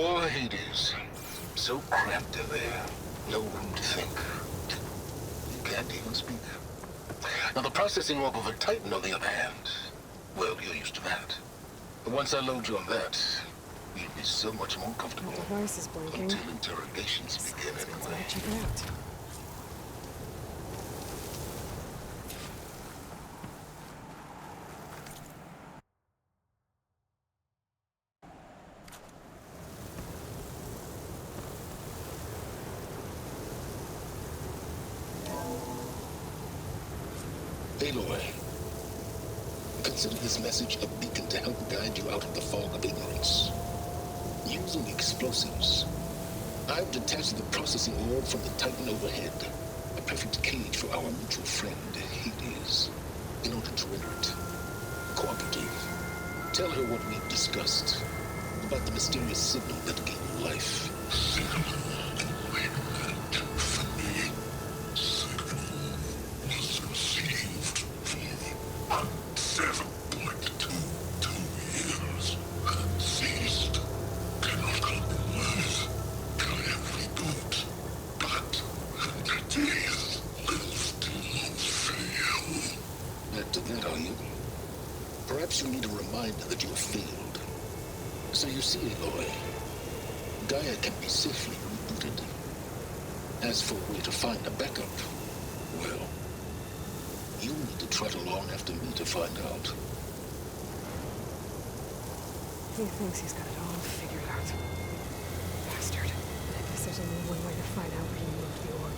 Oh, Hades. So cramped in there. No room to think. You can't even speak. Now, the processing orb of a Titan, on the other hand, well, you're used to that. But once I load you on that, you'll be so much more comfortable. The device is blinking. Until interrogations begin, anyway. Check it out. Aloy, consider this message a beacon to help guide you out of the fog of ignorance. Using explosives, I've detached the processing orb from the Titan overhead, a perfect cage for our mutual friend, Hades, in order to render it cooperative. Tell her what we've discussed about the mysterious signal that gave you life. Perhaps you need a reminder that you have failed. So you see, Aloy, Gaia can be safely rebooted. As for a way to find a backup, well, you'll need to trot along after me to find out. He thinks he's got it all figured out. Bastard. I guess there's only one way to find out where he moved the orb.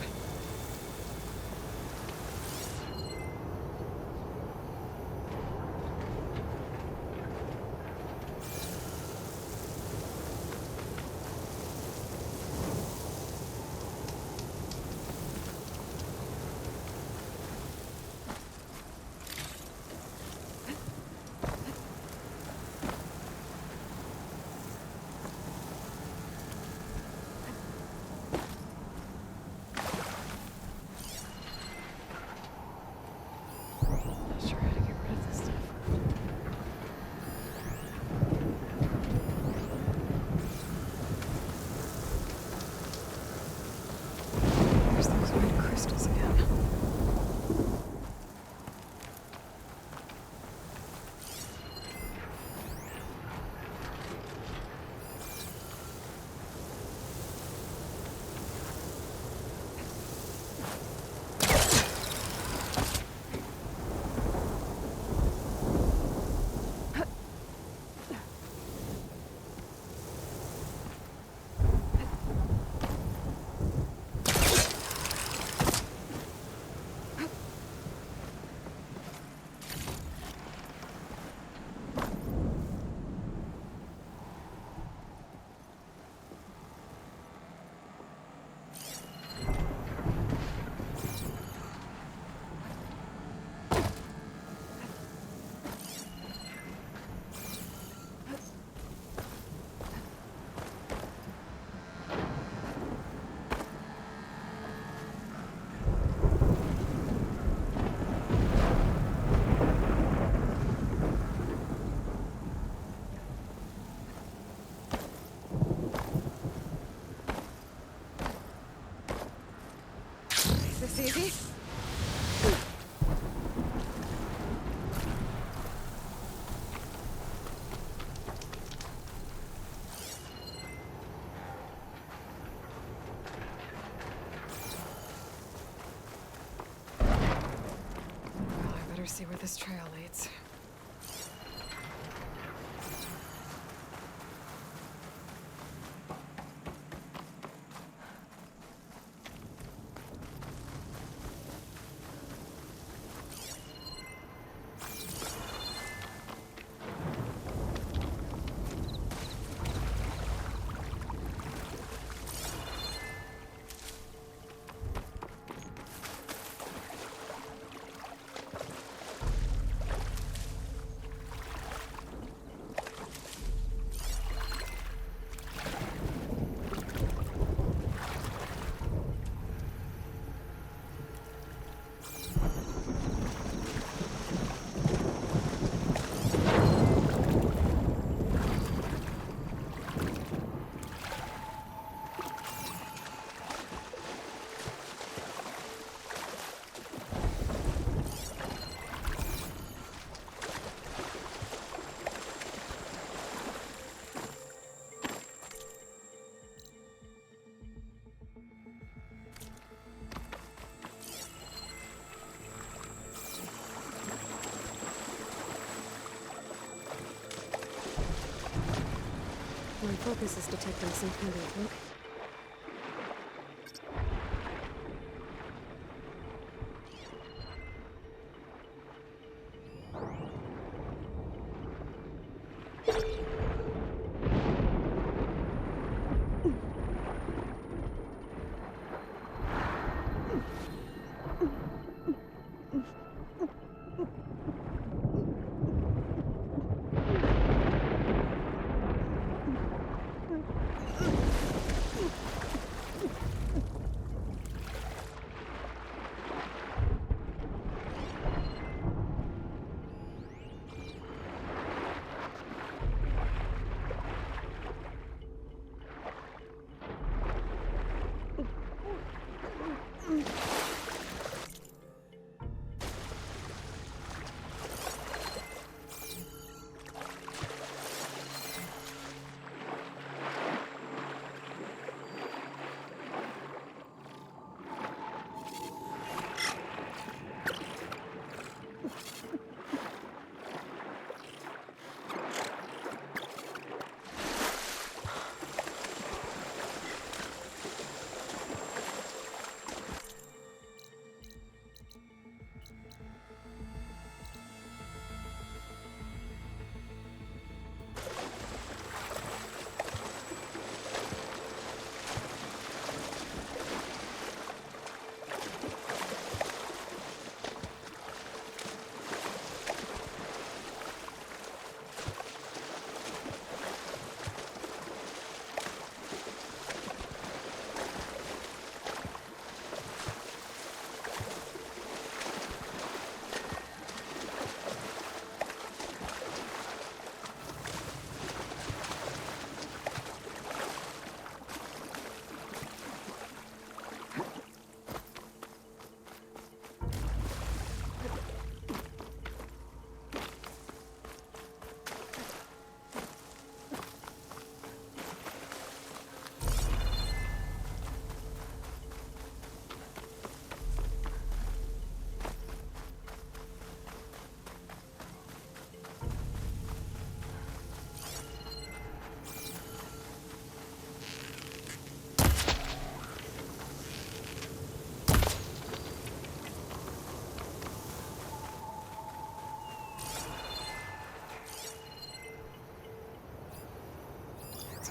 Easy? Well, I better see where this trail leads. focus is detecting some kind of hook.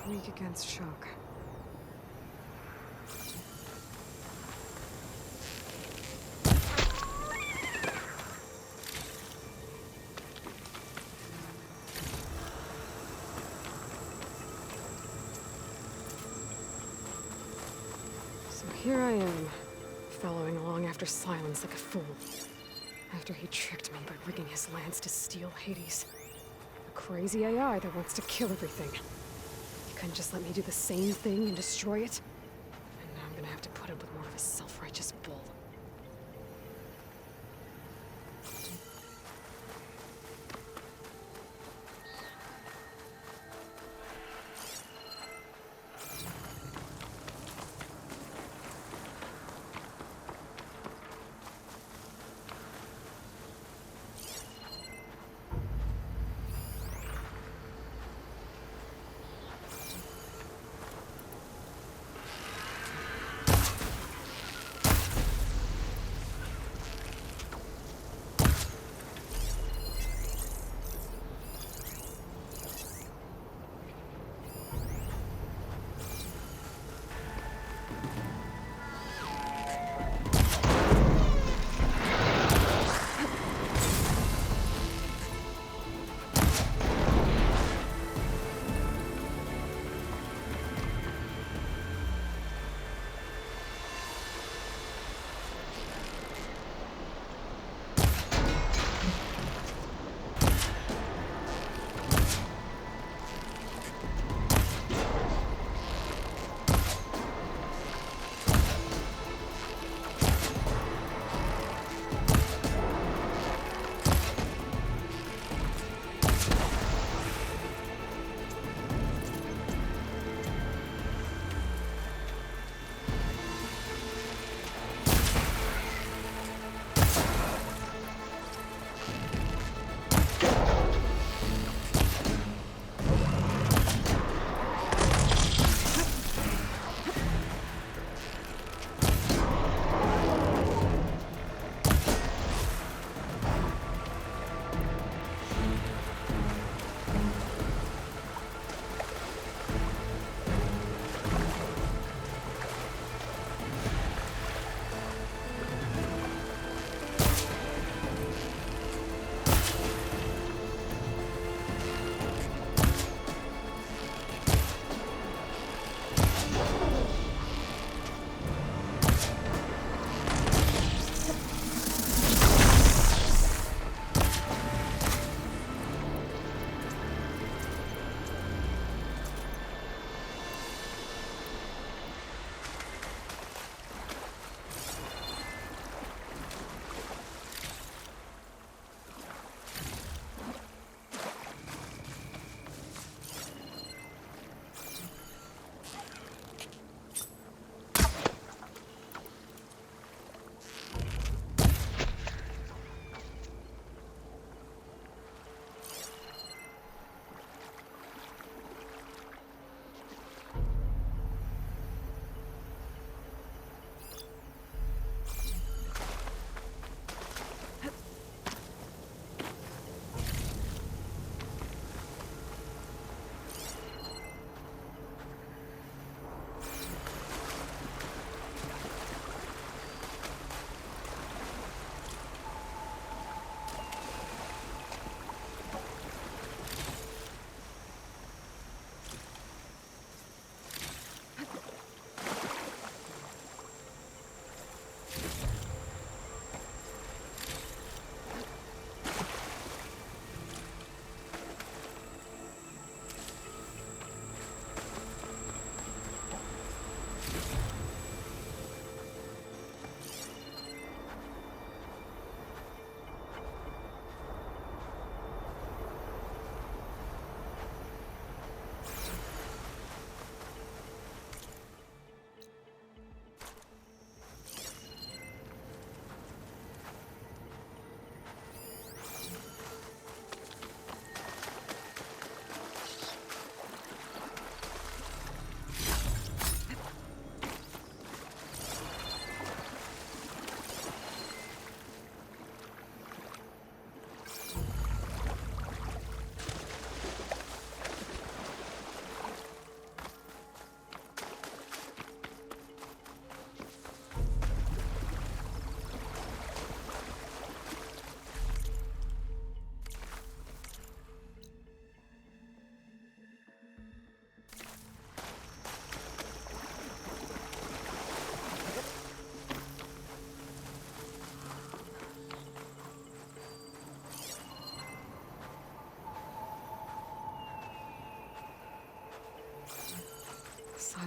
Weak against shock. So here I am, following along after Silence like a fool. After he tricked me by rigging his lance to steal Hades. A crazy AI that wants to kill everything. Couldn't just let me do the same thing and destroy it? And now I'm gonna have to put up with more of his self-righteous bull.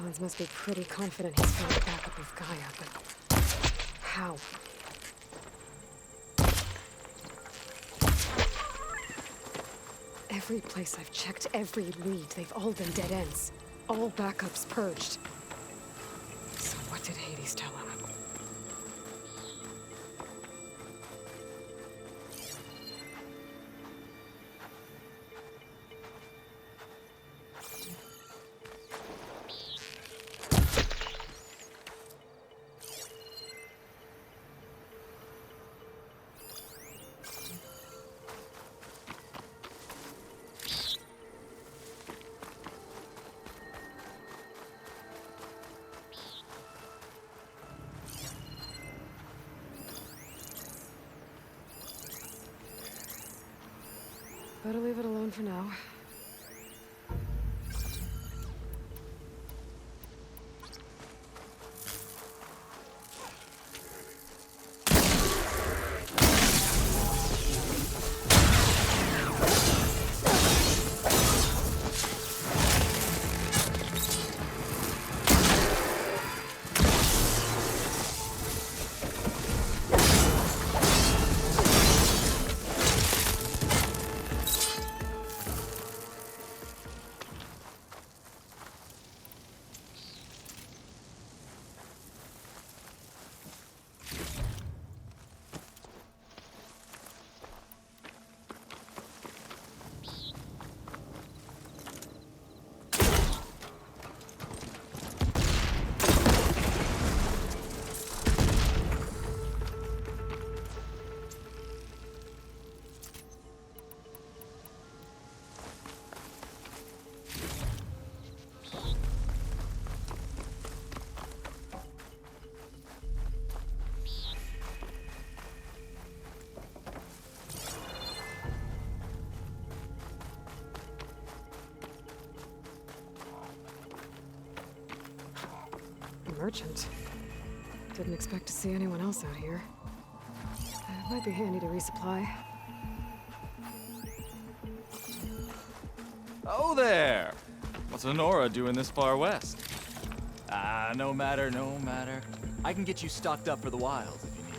Silence must be pretty confident he's found the backup of Gaia, but how? Every place I've checked, every lead, they've all been dead ends. All backups purged. So what did Hades tell him? Better leave it alone for now. Merchant. Didn't expect to see anyone else out here. It might be handy to resupply. Oh there! What's Honora doing this far west? No matter, no matter. I can get you stocked up for the wilds if you need.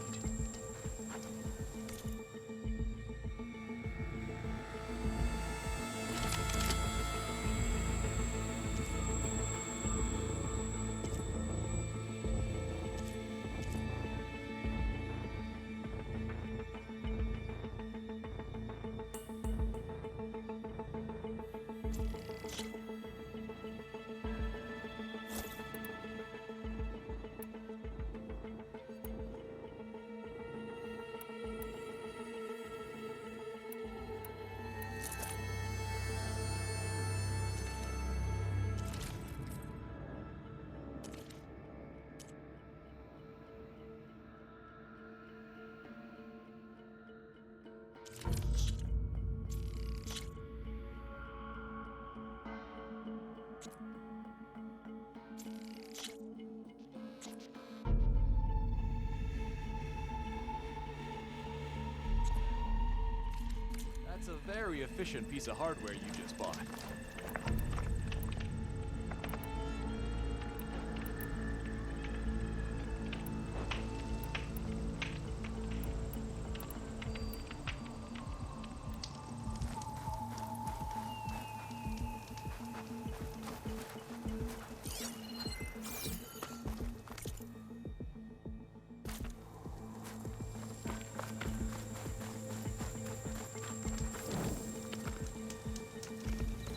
That's a very efficient piece of hardware you just bought.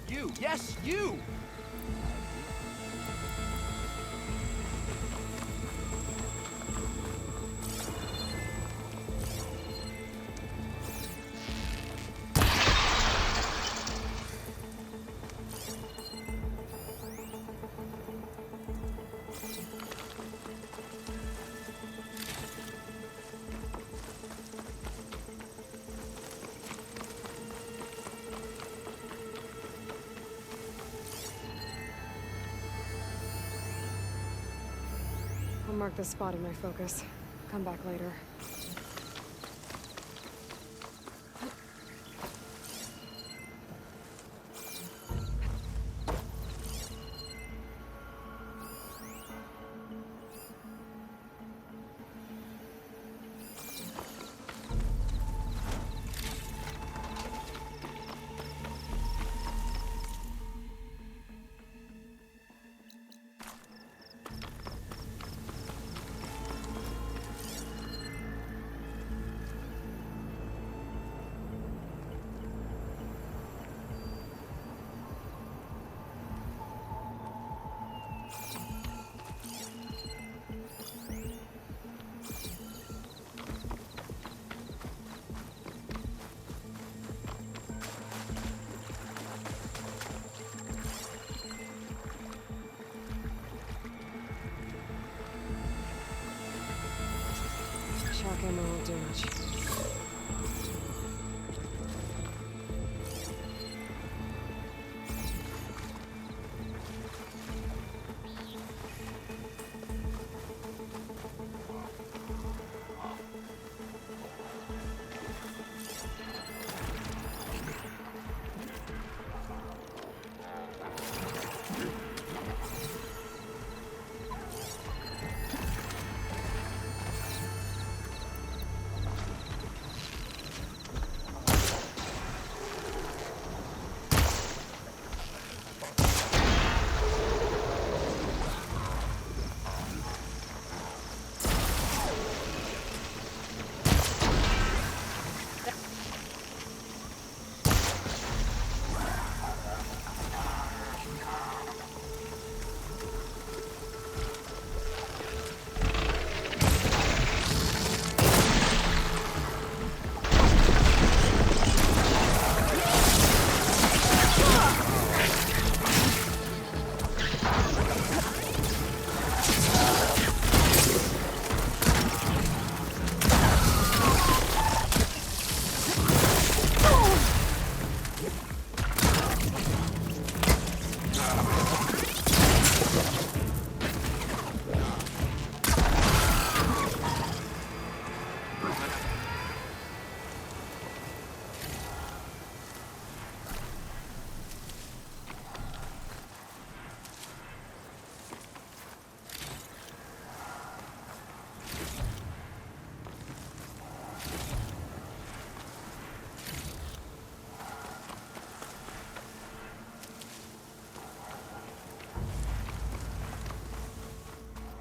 You! Yes, you! I'll mark this spot in my focus. Come back later. do much.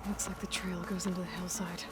Looks like the trail goes into the hillside.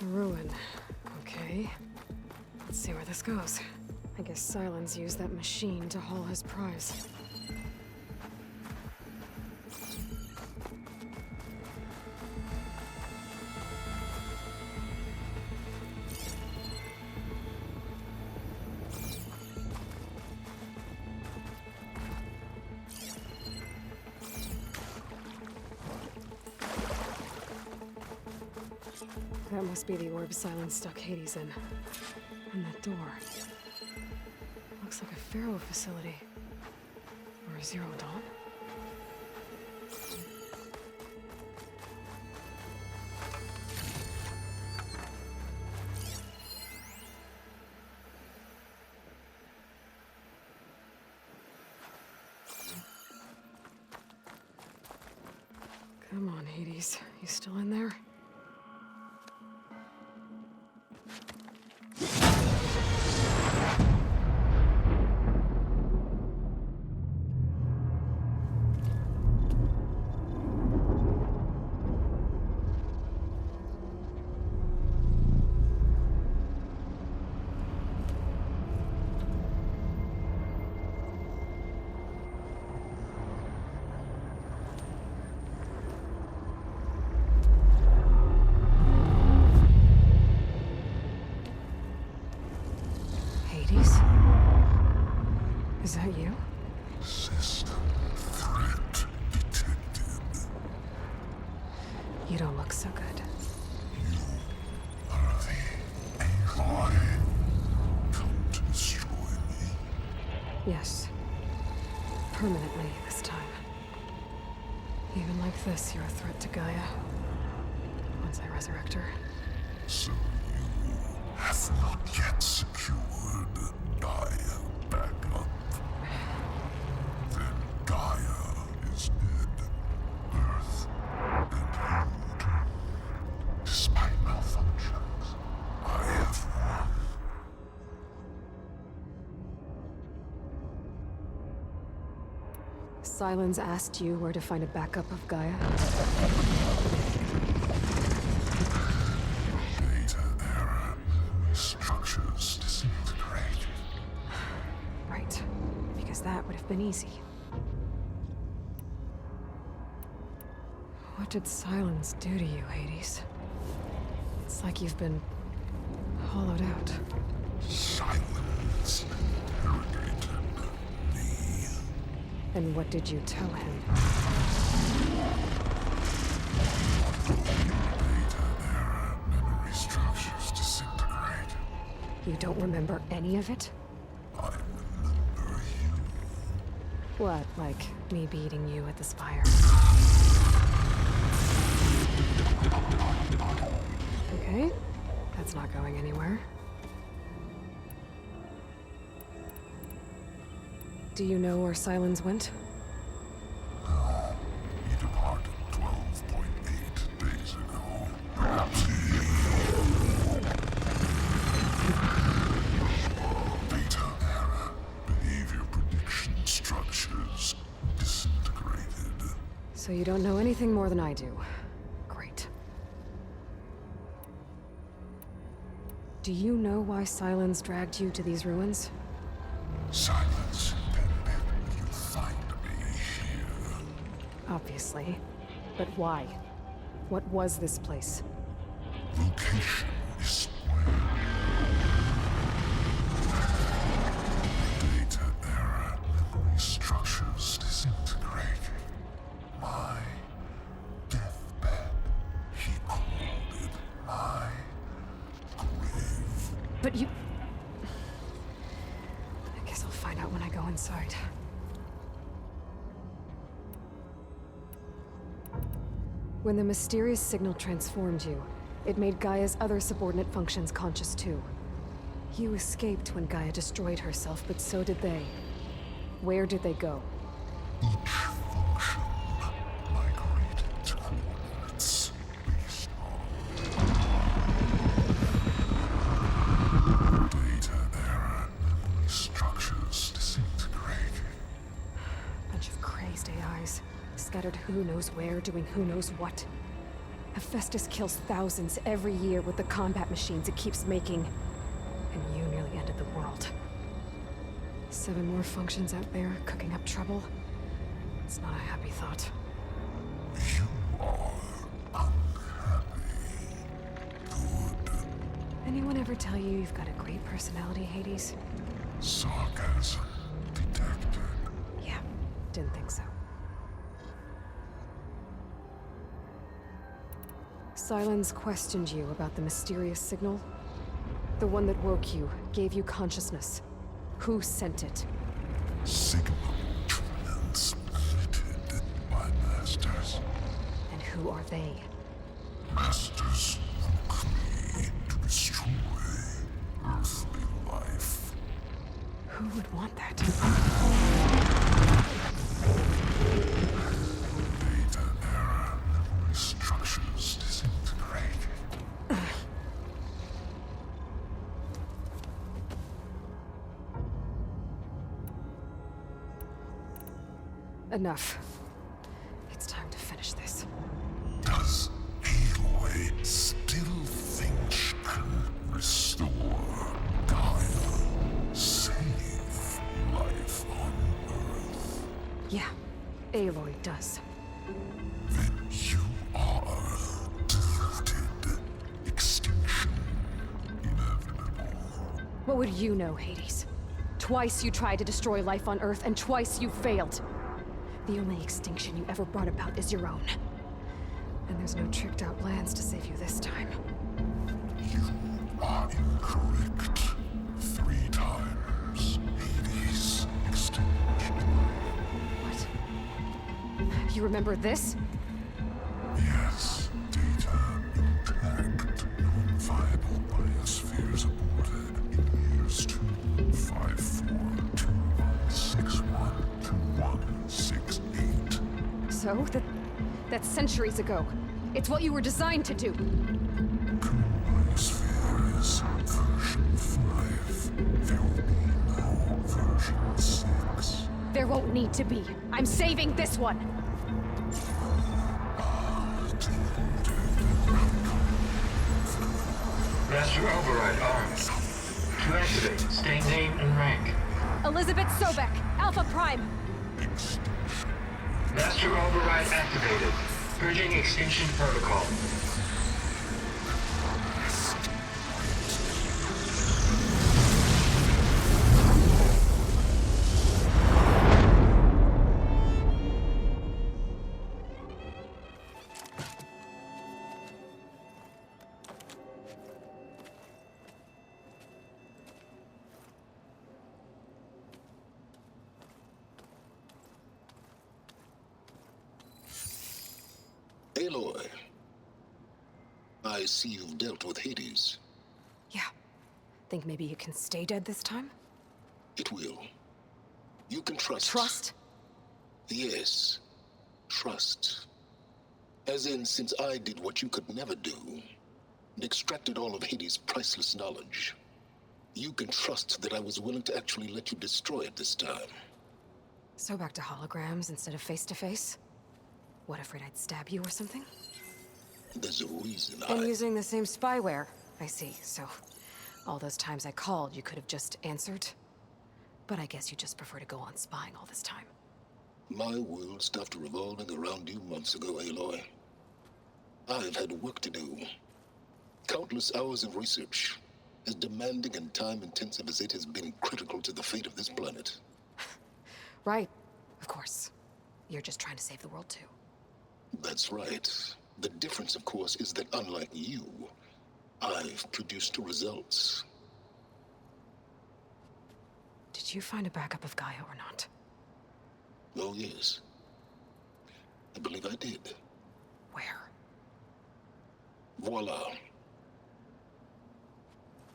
A ruin. Okay. Let's see where this goes. I guess Silence used that machine to haul his prize. That must be the orb Silence stuck Hades in. And that door. Looks like a Pharaoh facility. Or a Zero Dawn? Come on, Hades. You still in there? Hades? Is that you? System threat detected. You don't look so good. You are the AI come to destroy me. Yes. Permanently this time. Even like this, you're a threat to Gaia. Once I resurrect her. So you have not yet secured Gaia back up. Then Gaia is dead. Earth and you. Despite malfunctions, I have won. Silence asked you where to find a backup of Gaia? Data error. Structures disintegrate. Right. Because that would have been easy. What did Silence do to you, Hades? It's like you've been hollowed out. Silence interrogated me. And what did you tell him? Data error. Memory structures disintegrate. You don't remember any of it? I remember you. What, like me beating you at the spire? Okay, that's not going anywhere. Do you know where Silence went? No. He departed 12.8 days ago. Perhaps he... Data error. Behavior prediction structures disintegrated. So you don't know anything more than I do. Great. Do you know why Silence dragged you to these ruins? Silence intended you find me here. Obviously. But why? What was this place? Location is square. Data error. Memory structures disintegrating. My deathbed. He called it my grave. But you... I guess I'll find out when I go inside. When the mysterious signal transformed you, it made Gaia's other subordinate functions conscious too. You escaped when Gaia destroyed herself, but so did they. Where did they go? Each function migrated to coordinates based on data error. Memory structures disintegrating. Bunch of crazed AIs, scattered who knows where, doing who knows what. Hephaestus kills thousands every year with the combat machines it keeps making. And you nearly ended the world. 7 more functions out there, cooking up trouble. It's not a happy thought. You are unhappy. Good. Anyone ever tell you you've got a great personality, Hades? Sarcasm detected. Yeah, didn't think so. Silence questioned you about the mysterious signal. The one that woke you, gave you consciousness. Who sent it? Signal transmitted by masters. And who are they? Masters who create to destroy earthly life. Who would want that? Data error. Enough. It's time to finish this. Does Aloy still think she can restore Gaia? Save life on Earth? Yeah, Aloy does. Then you are deluded. Extinction inevitable. What would you know, Hades? Twice you tried to destroy life on Earth, and twice you failed. The only extinction you ever brought about is your own. And there's no tricked-out plans to save you this time. You are incorrect. 3 times. Hades extinguished. What? You remember this? Yes, data intact. Non-viable biospheres aborted in years 254, 2161, 2168. So? That's centuries ago. It's what you were designed to do. Biospheres, version 5. There will be no version 6. There won't need to be. I'm saving this one. Master Override armed. To activate, state name and rank. Elizabeth Sobek, Alpha Prime. Master Override activated. Purging extinction protocol. Aloy, I see you've dealt with Hades. Yeah. Think maybe you can stay dead this time? It will. You can trust. Trust? Yes. Trust. As in, since I did what you could never do, and extracted all of Hades' priceless knowledge, you can trust that I was willing to actually let you destroy it this time. So back to holograms instead of face-to-face? What, afraid I'd stab you or something? There's a reason And using the same spyware. I see, so all those times I called, you could have just answered? But I guess you just prefer to go on spying all this time. My world stopped revolving around you months ago, Aloy. I've had work to do. Countless hours of research, as demanding and time-intensive as it has been critical to the fate of this planet. Right, of course. You're just trying to save the world too. That's right. The difference, of course, is that unlike you, I've produced results. Did you find a backup of Gaia or not? Oh, yes. I believe I did. Where? Voila.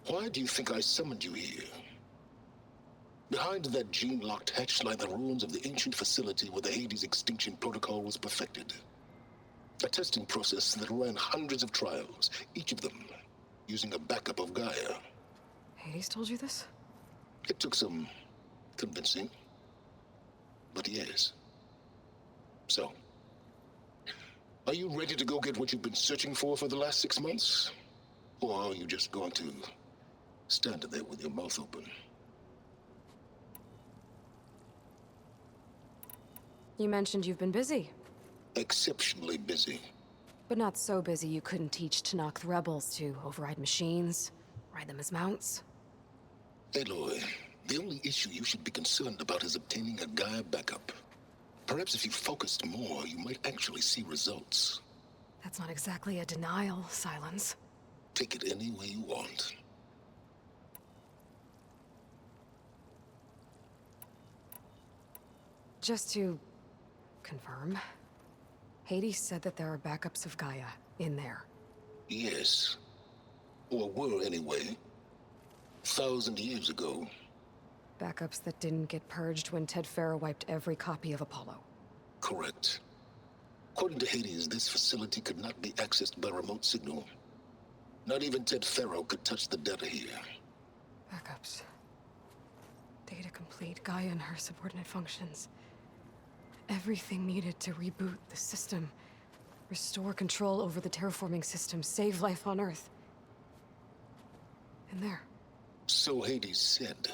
Why do you think I summoned you here? Behind that gene-locked hatch lie the ruins of the ancient facility where the Hades extinction protocol was perfected. A testing process that ran hundreds of trials, each of them using a backup of Gaia. Hades told you this? It took some convincing, but yes. So, are you ready to go get what you've been searching for the last 6 months? Or are you just going to stand there with your mouth open? You mentioned you've been busy. Exceptionally busy. But not so busy you couldn't teach Tanakh the rebels to override machines, ride them as mounts. Aloy, the only issue you should be concerned about is obtaining a Gaia backup. Perhaps if you focused more, you might actually see results. That's not exactly a denial, Silence. Take it any way you want. Just to confirm, Hades said that there are backups of Gaia in there. Yes. Or were anyway. 1,000 years ago. Backups that didn't get purged when Ted Farrow wiped every copy of Apollo. Correct. According to Hades, this facility could not be accessed by remote signal. Not even Ted Farrow could touch the data here. Backups. Data complete, Gaia and her subordinate functions. everything needed to reboot the system, restore control over the terraforming system, save life on Earth. And there. So Hades said.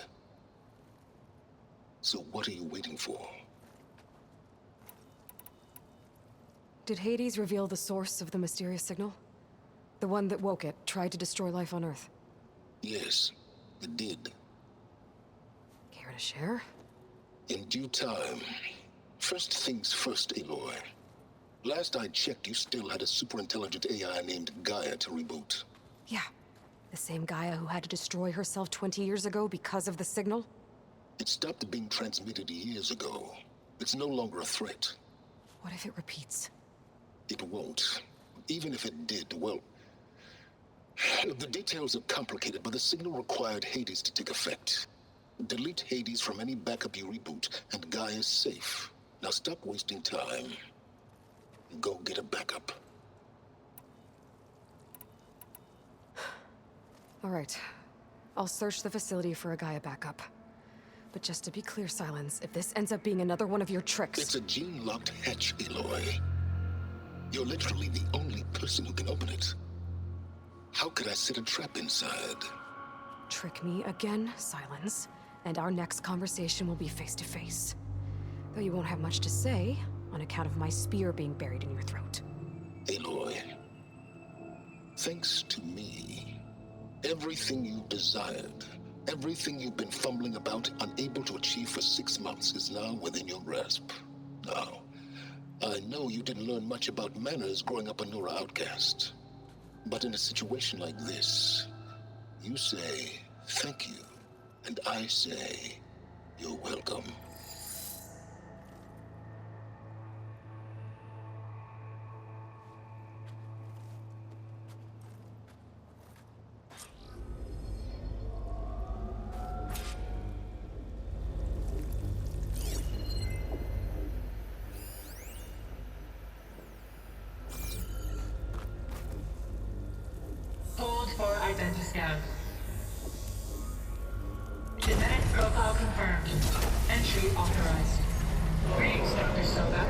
So what are you waiting for? Did Hades reveal the source of the mysterious signal? The one that woke it, tried to destroy life on Earth? Yes, it did. Care to share? In due time. First things first, Aloy. Last I checked, you still had a super-intelligent AI named Gaia to reboot. Yeah. The same Gaia who had to destroy herself 20 years ago because of the signal? It stopped being transmitted years ago. It's no longer a threat. What if it repeats? It won't. Even if it did, well... The details are complicated, but the signal required Hades to take effect. Delete Hades from any backup you reboot, and Gaia's safe. Now stop wasting time. Go get a backup. All right. I'll search the facility for a Gaia backup. But just to be clear, Silence, if this ends up being another one of your tricks... It's a gene-locked hatch, Aloy. You're literally the only person who can open it. How could I set a trap inside? Trick me again, Silence, and our next conversation will be face-to-face. Though you won't have much to say, on account of my spear being buried in your throat. Aloy, thanks to me, everything you desired, everything you've been fumbling about, unable to achieve for 6 months, is now within your grasp. Now, I know you didn't learn much about manners growing up a Nora outcast. But in a situation like this, you say, thank you, and I say, you're welcome. Hold for identiscan. Genetic profile confirmed. Entry authorized. Greetings, Dr. Soba.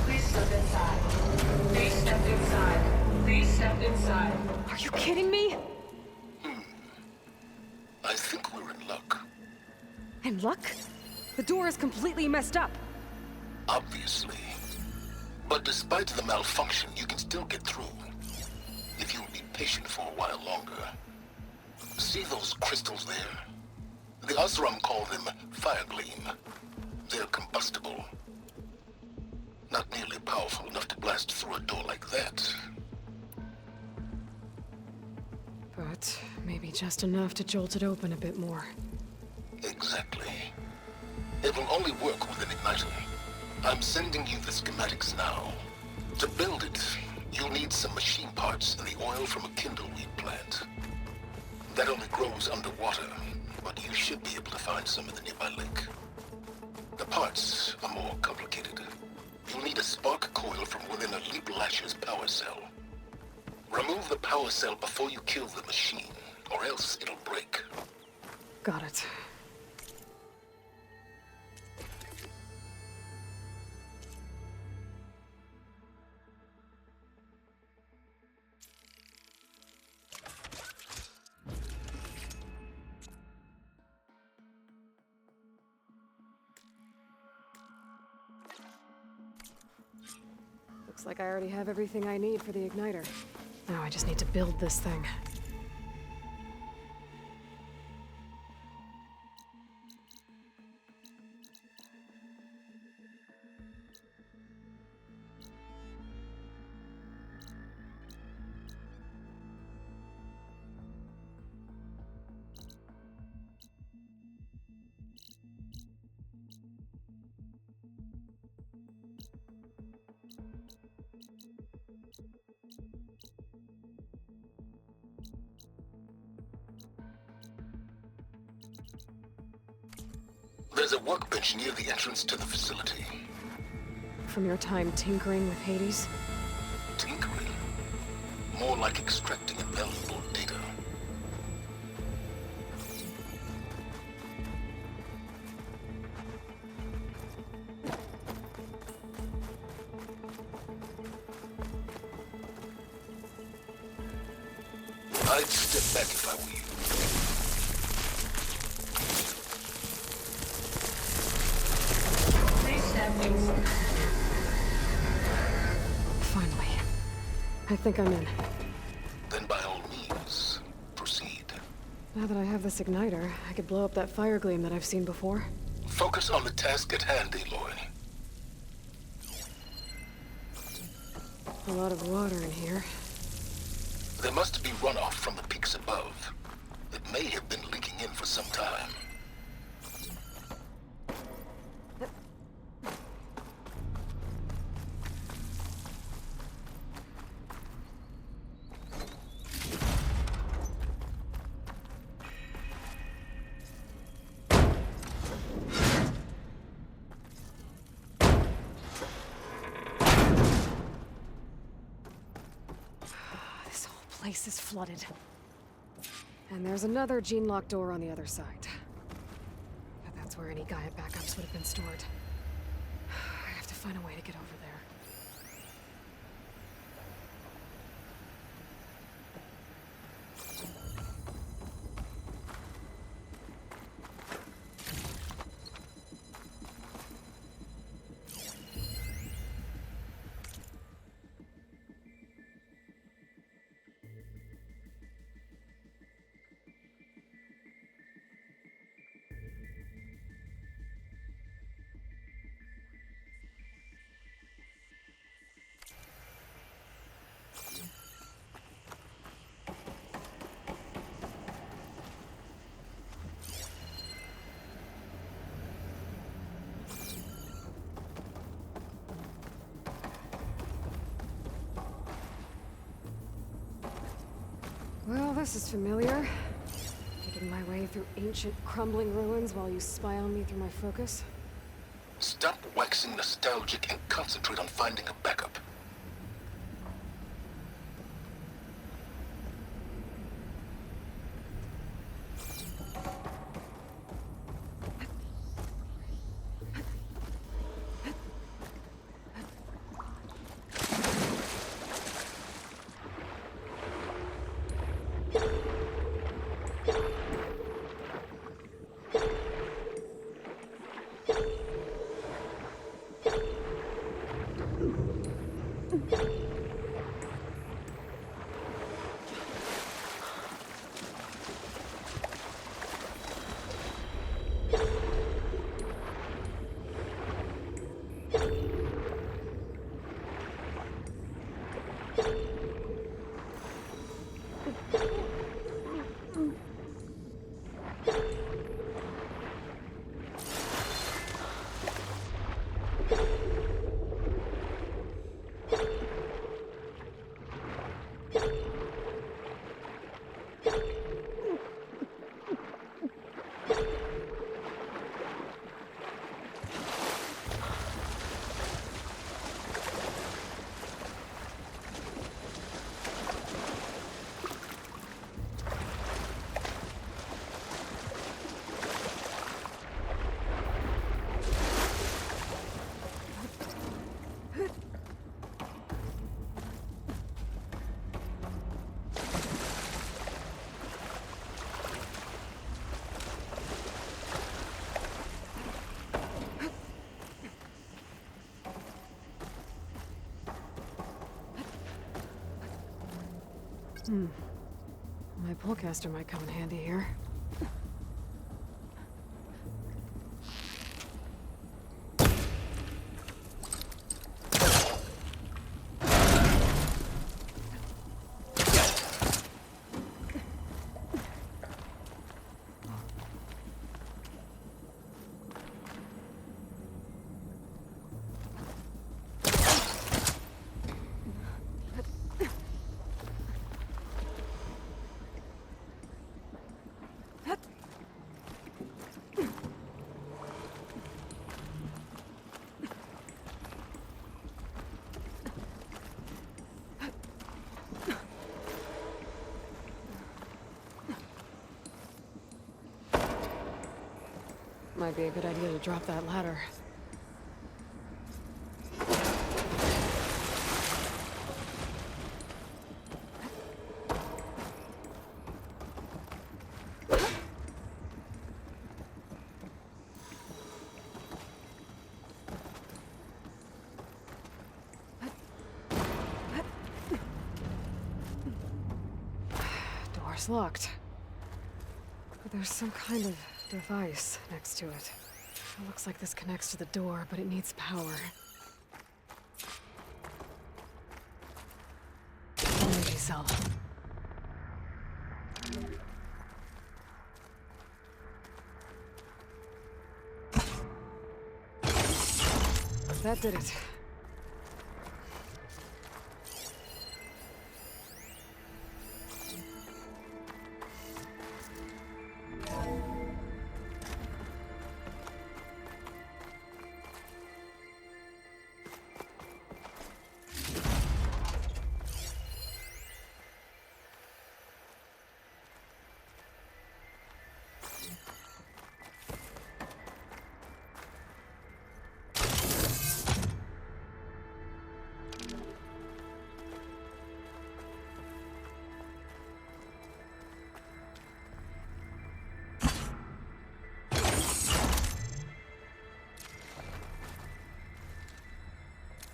Please step inside. Please step inside. Please step inside. Are you kidding me? I think we're in luck. And luck? The door is completely messed up. Obviously. But despite the malfunction, you can still get through. If you'll be patient for a while longer. See those crystals there? The Osram call them fire gleam. They're combustible. Not nearly powerful enough to blast through a door like that. But maybe just enough to jolt it open a bit more. Exactly. It will only work with an igniter. I'm sending you the schematics now. To build it, you'll need some machine parts and the oil from a kindleweed plant. That only grows underwater, but you should be able to find some in the nearby lake. The parts are more complicated. You'll need a spark coil from within a Leap Lasher's power cell. Remove the power cell before you kill the machine, or else it'll break. Got it. Looks like I already have everything I need for the igniter. Now I just need to build this thing. There's a workbench near the entrance to the facility. From your time tinkering with Hades? Tinkering? More like extracting invaluable data. I'd step back if I were you. Please stand inside. Finally. I think I'm in. Then by all means, proceed. Now that I have this igniter, I could blow up that fire gleam that I've seen before. Focus on the task at hand, Aloy. A lot of water in here. There must be runoff from the peaks above. It may have been leaking in for some time. This whole place is flooded. And there's another gene-locked door on the other side. But that's where any Gaia backups would have been stored. I have to find a way to get over there. Well, this is familiar. Making my way through ancient, crumbling ruins while you spy on me through my focus. Stop waxing nostalgic and concentrate on finding a backup. My pullcaster might come in handy here. Might be a good idea to drop that ladder. door's locked. But there's some kind of device next to it. It looks like this connects to the door, but it needs power. Energy cell. That did it.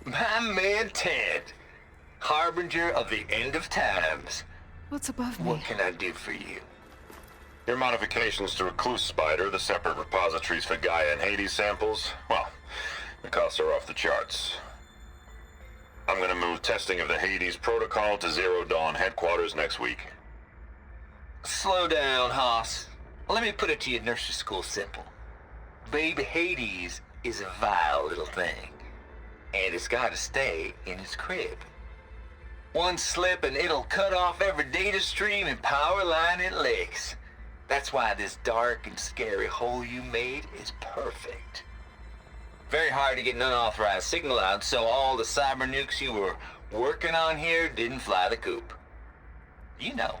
My man Ted, harbinger of the end of times. What's above me? What can I do for you? Your modifications to Recluse Spider, the separate repositories for Gaia and Hades samples, well, the costs are off the charts. I'm gonna move testing of the Hades protocol to Zero Dawn headquarters next week. Slow down, Hoss. Let me put it to you nursery school simple. Baby Hades is a vile little thing, and it's gotta stay in its crib. One slip and it'll cut off every data stream and power line it licks. That's why this dark and scary hole you made is perfect. Very hard to get an unauthorized signal out, so all the cyber nukes you were working on here didn't fly the coop. You know,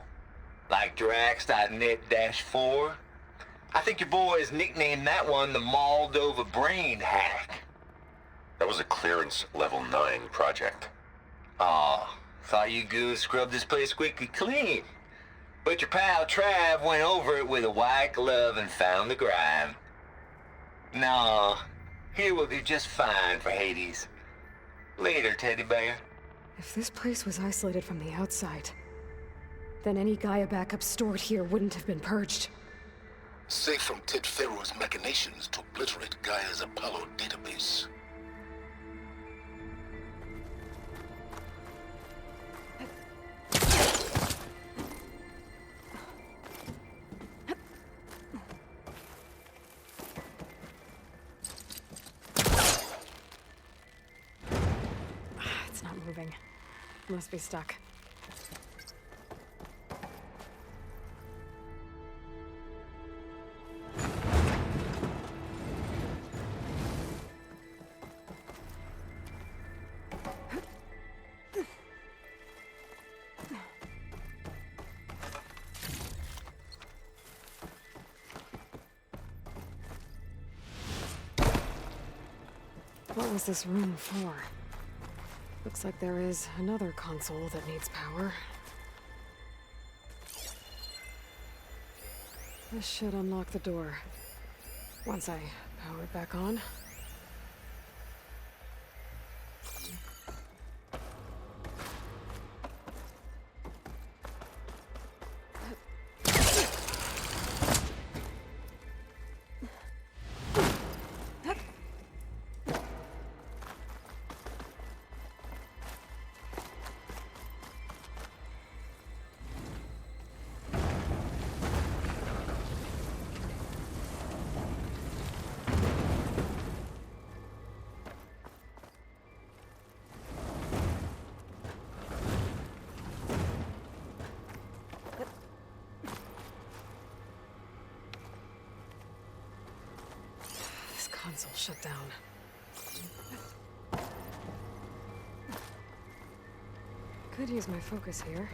like Drax.net-4. I think your boys nicknamed that one the Moldova Brain Hack. That was a clearance level 9 project. Aw, thought you goons scrubbed this place squeaky clean. But your pal Trav went over it with a white glove and found the grime. No, here will do just fine for Hades. Later, teddy bear. If this place was isolated from the outside, then any Gaia backup stored here wouldn't have been purged. Safe from Ted Pharaoh's machinations to obliterate Gaia's Apollo database. It's not moving. Must be stuck. What was this room for? Looks like there is another console that needs power. This should unlock the door. Once I power it back on. Console shut down. Could use my focus here.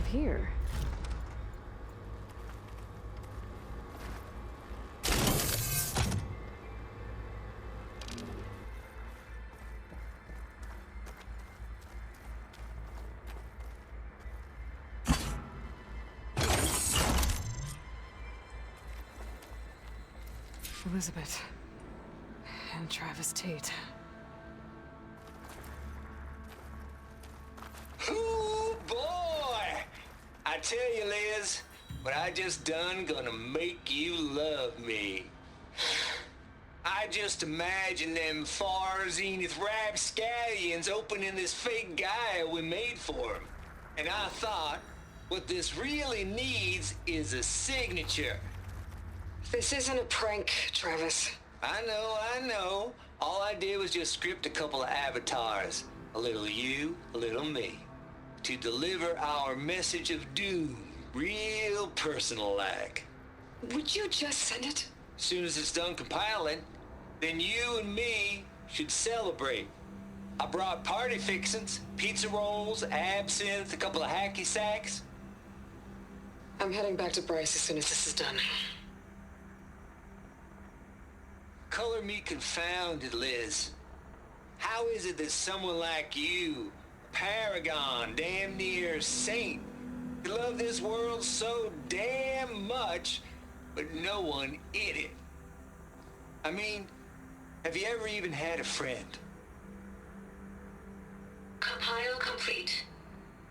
up here? Elizabeth. And Travis Tate. Ooh, boy! I tell you, Liz, what I just done gonna make you love me. I just imagine them far zenith rapscallions opening this fake guy we made for him. And I thought, what this really needs is a signature. This isn't a prank, Travis. I know. All I did was just script a couple of avatars. A little you, a little me. To deliver our message of doom, real personal-like. Would you just send it? As soon as it's done compiling, then you and me should celebrate. I brought party fixins, pizza rolls, absinthe, a couple of hacky sacks. I'm heading back to Bryce as soon as this is done. Color me confounded, Liz. How is it that someone like you, paragon, damn near saint, could love this world so damn much, but no one in it? I mean, have you ever even had a friend? Compile complete.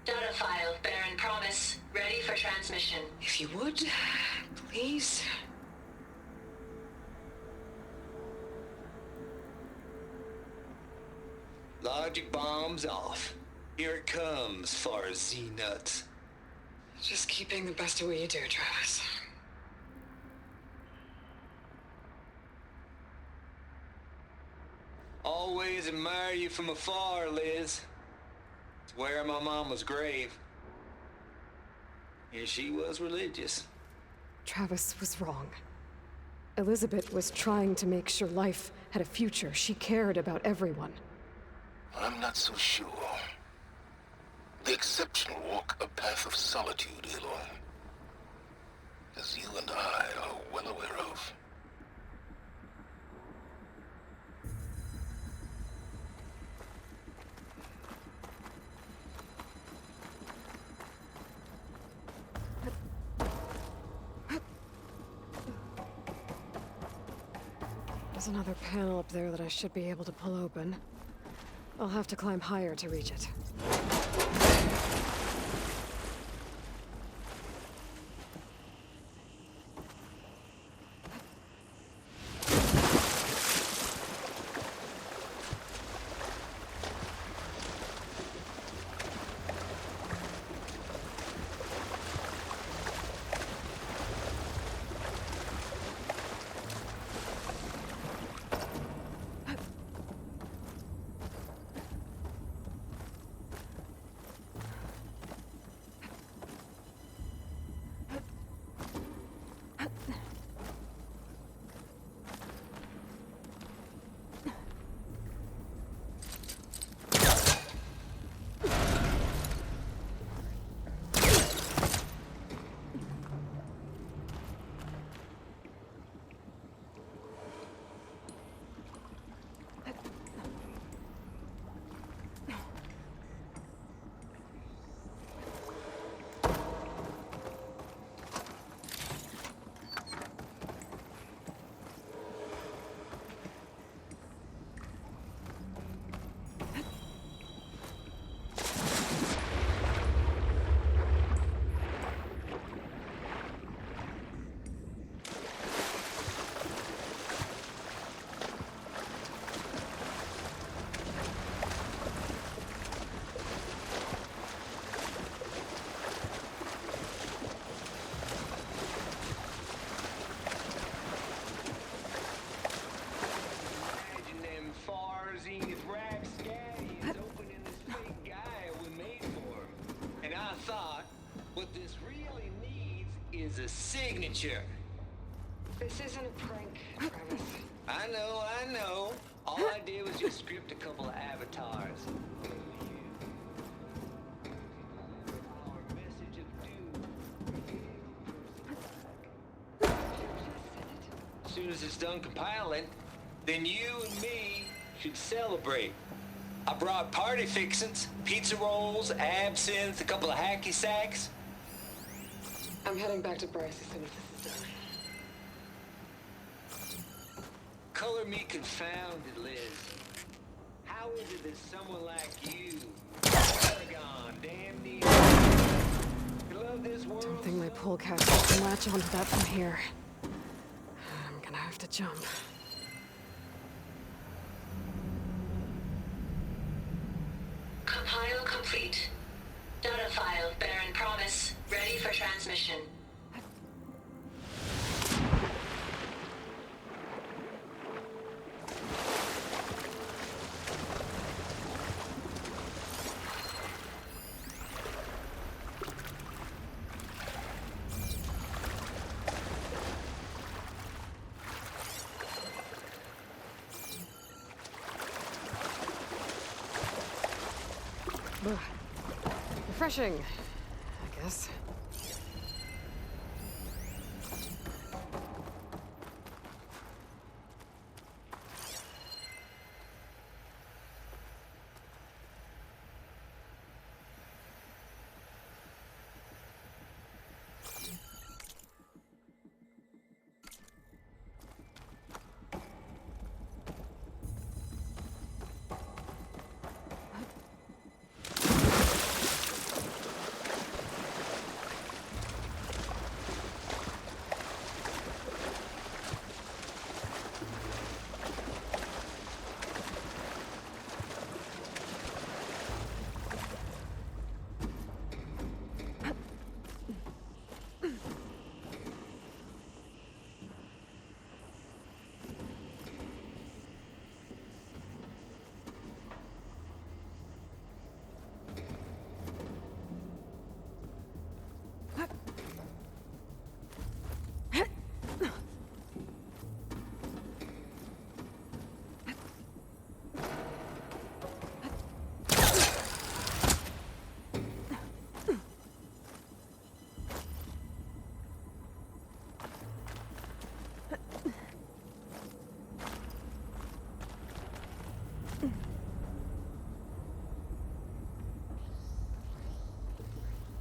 Data file, Baron Promise, ready for transmission. If you would, please. Logic bomb's off. Here it comes, far as Z-nuts. Just keep being the best at what you do, Travis. Always admire you from afar, Liz. It's where my mama's grave. And she was religious. Travis was wrong. Elizabeth was trying to make sure life had a future. She cared about everyone. I'm not so sure. The exceptional walk a path of solitude, Aloy. As you and I are well aware of. There's another panel up there that I should be able to pull open. I'll have to climb higher to reach it. Is a signature. This isn't a prank, Travis. I know. All I did was just script a couple of avatars. Our message of soon as it's done compiling, then you and me should celebrate. I brought party fixins, pizza rolls, absinthe, a couple of hacky sacks. I'm heading back to Bryce as soon as this is done. Color me confounded, Liz. How is it that someone like you, Paragon, damn near, could love this world? Don't think my pull caster can latch onto that from here. I'm gonna have to jump. Compile complete. Data file, Baron Promise, ready for transmission. Ugh. Refreshing, I guess.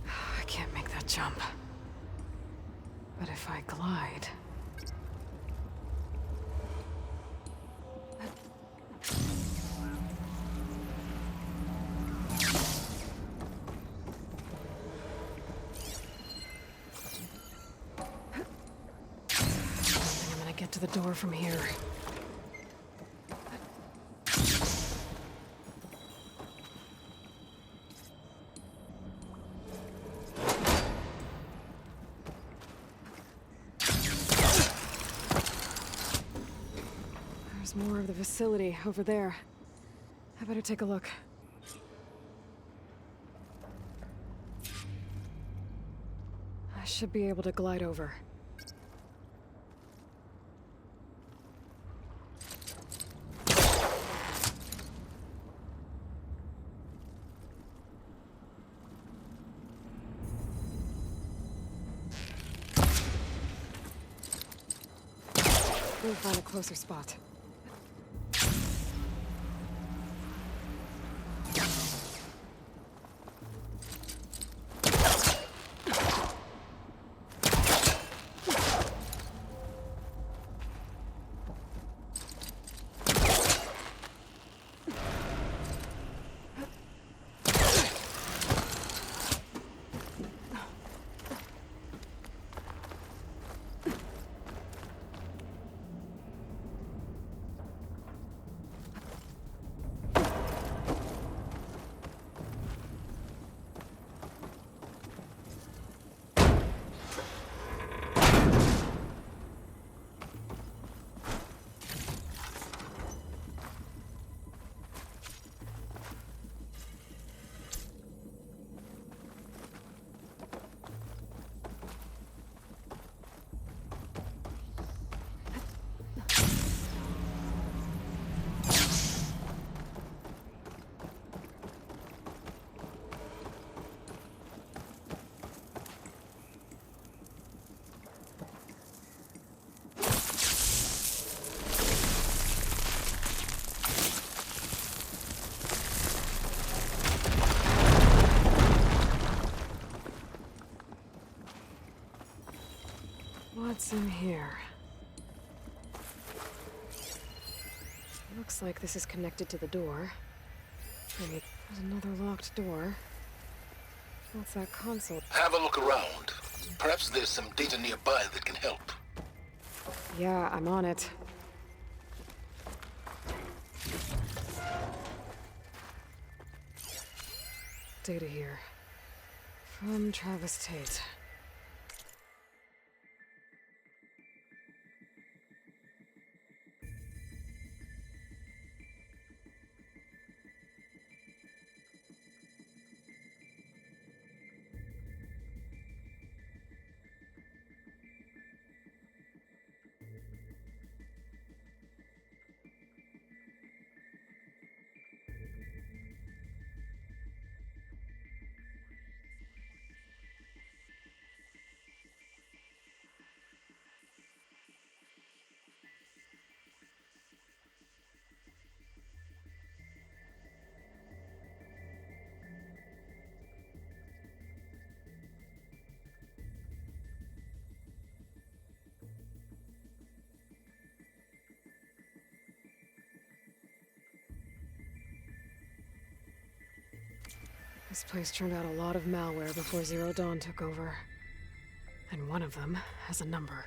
I can't make that jump. But if I glide... I'm gonna get to the door from here. There's more of the facility over there. I better take a look. I should be able to glide over. Let me find a closer spot. What's in here? Looks like this is connected to the door. Maybe there's another locked door. What's that console? Have a look around. Perhaps there's some data nearby that can help. Yeah, I'm on it. Data here. From Travis Tate. This place turned out a lot of malware before Zero Dawn took over. And one of them has a number.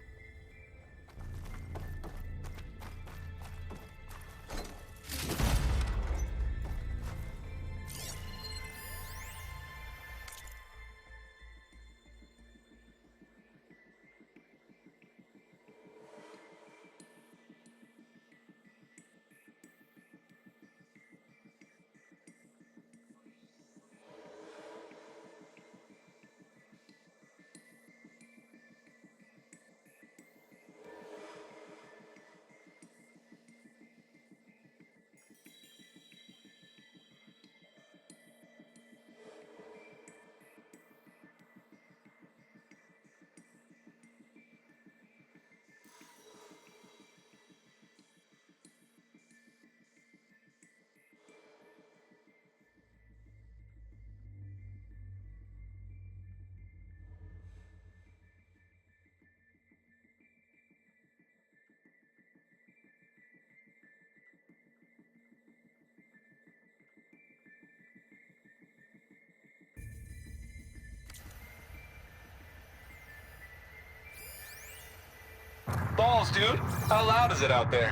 Balls, dude. How loud is it out there?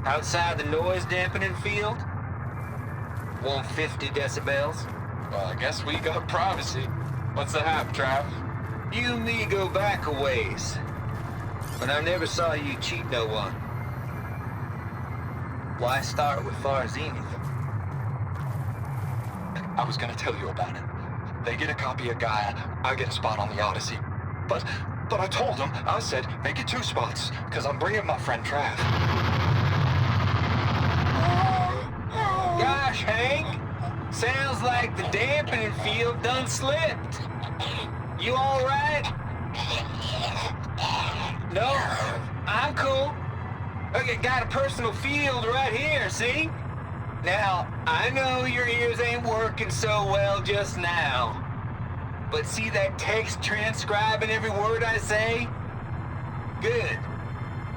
Outside the noise dampening field? 150 decibels? Well, I guess we got privacy. What's the hap, Trav? You and me go back a ways. But I never saw you cheat no one. Why start with Far Zenith? I was gonna tell you about it. They get a copy of Gaia, I get a spot on the Odyssey. But I told them, I said, make it 2 spots, because I'm bringing my friend Trav. Gosh, Hank. Sounds like the dampening field done slipped. You all right? No? I'm cool. Okay, got a personal field right here, see? Now, I know your ears ain't working so well just now. But see that text transcribing every word I say? Good.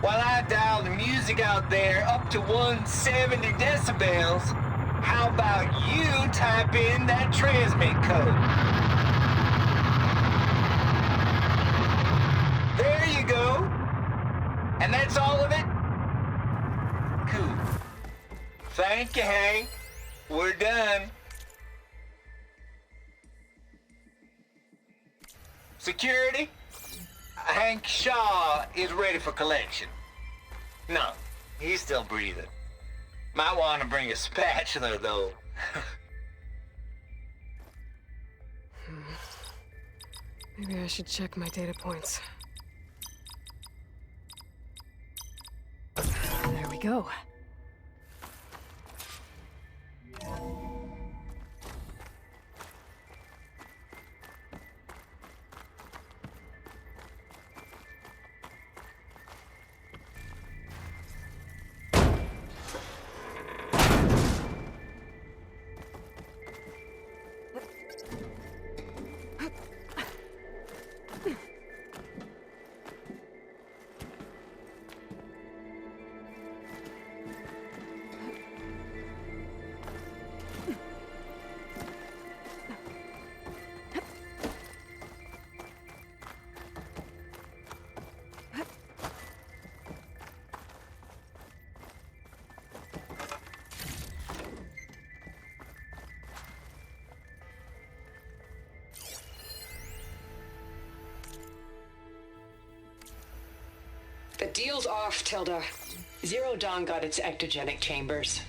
While I dial the music out there up to 170 decibels, how about you type in that transmit code? There you go. And that's all of it? Cool. Thank you, Hank. We're done. Security? Hank Shaw is ready for collection. No, he's still breathing. Might want to bring a spatula, though. Maybe I should check my data points. There we go. deal's off, Tilda. Zero Dawn got its ectogenic chambers.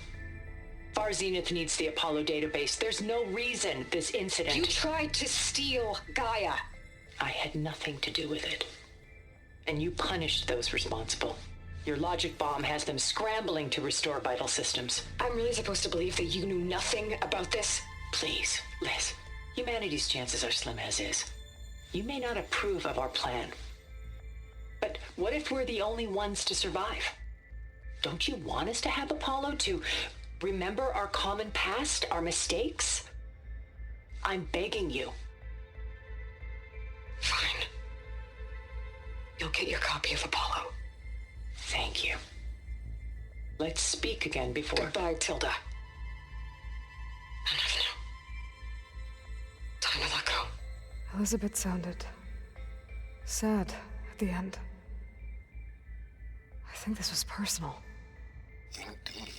Far Zenith needs the Apollo database. There's no reason this incident... You tried to steal Gaia. I had nothing to do with it. And you punished those responsible. Your logic bomb has them scrambling to restore vital systems. I'm really supposed to believe that you knew nothing about this? Please, Liz. Humanity's chances are slim as is. You may not approve of our plan. But what if we're the only ones to survive? Don't you want us to have Apollo to remember our common past, our mistakes? I'm begging you. Fine. You'll get your copy of Apollo. Thank you. Let's speak again before... Goodbye, Tilda. Enough now. Time to let go. Elizabeth sounded sad at the end. I think this was personal. Indeed.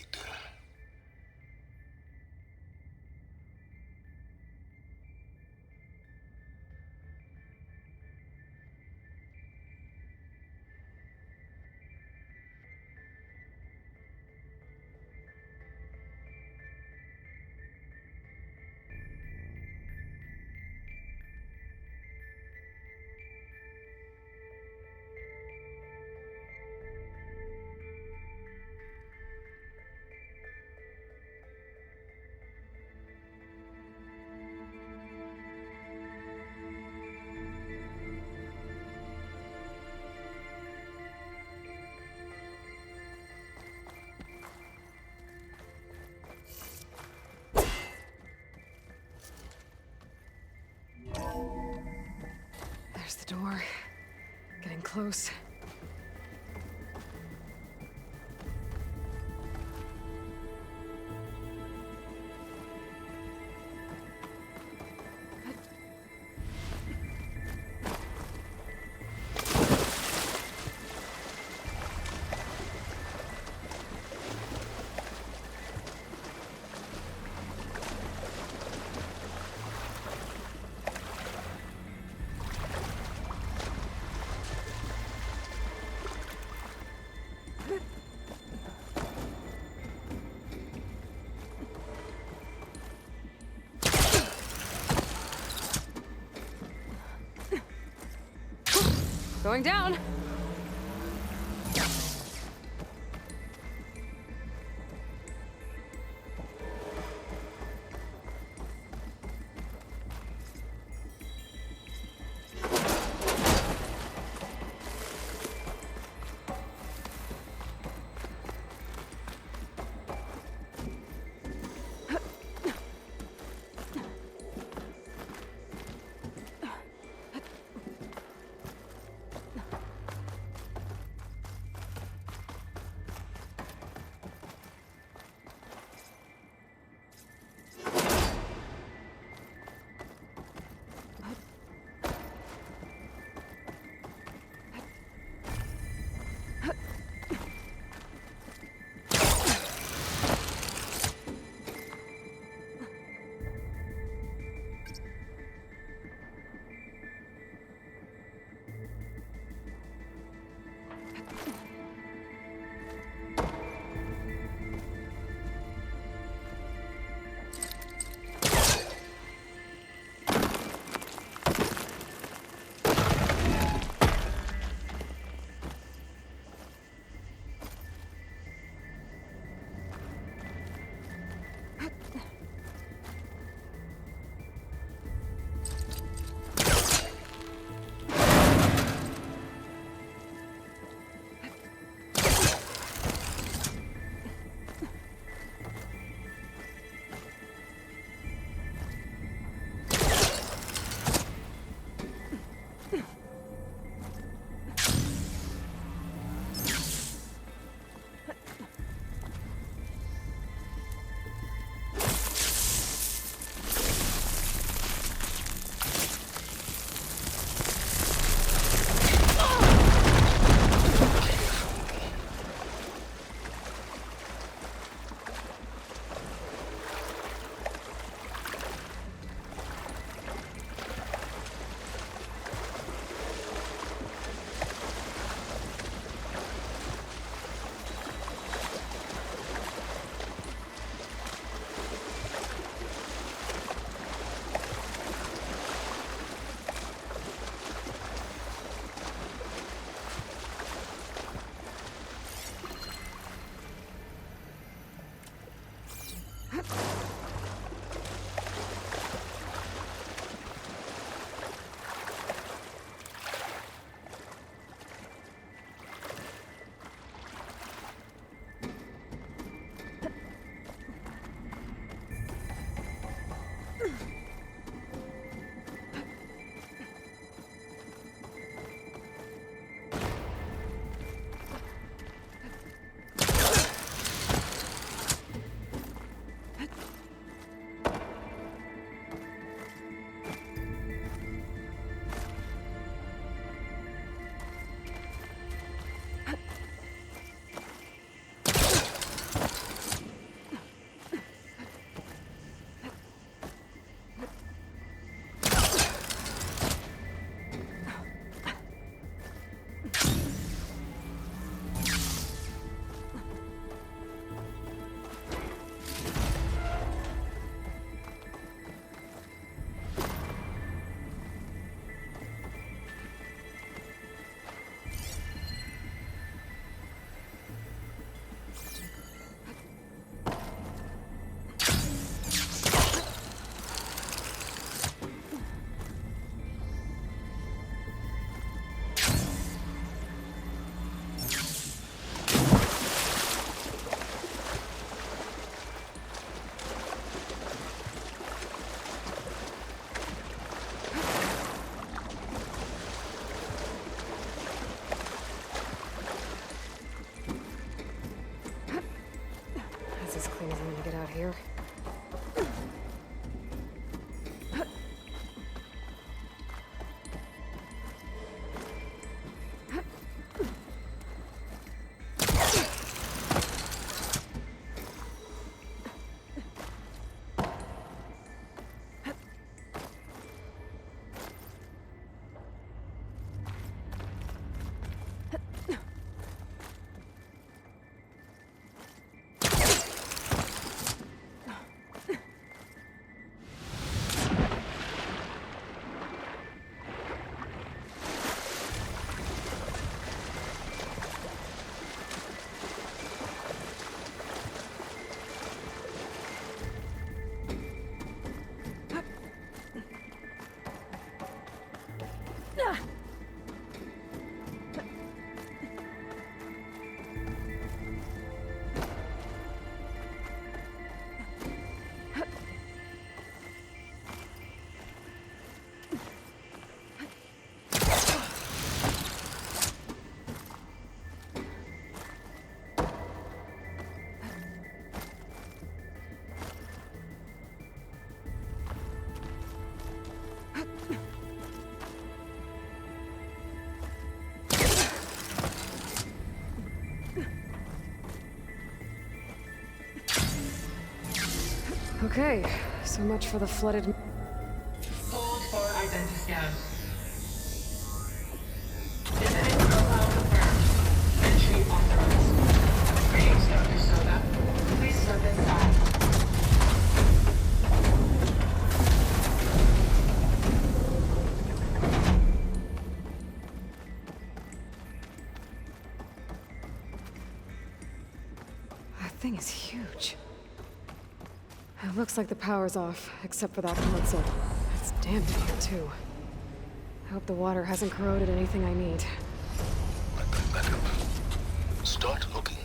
There's the door. Getting close. Going down. Okay, so much for the flooded... Hold for identity scan. Genetic profile confirmed. Entry authorized. Greetings, Dr. Soda. Please step inside. That thing is huge. It looks like the power's off, except for that console. It's damp in here, too. I hope the water hasn't corroded anything I need. Back up. Start looking.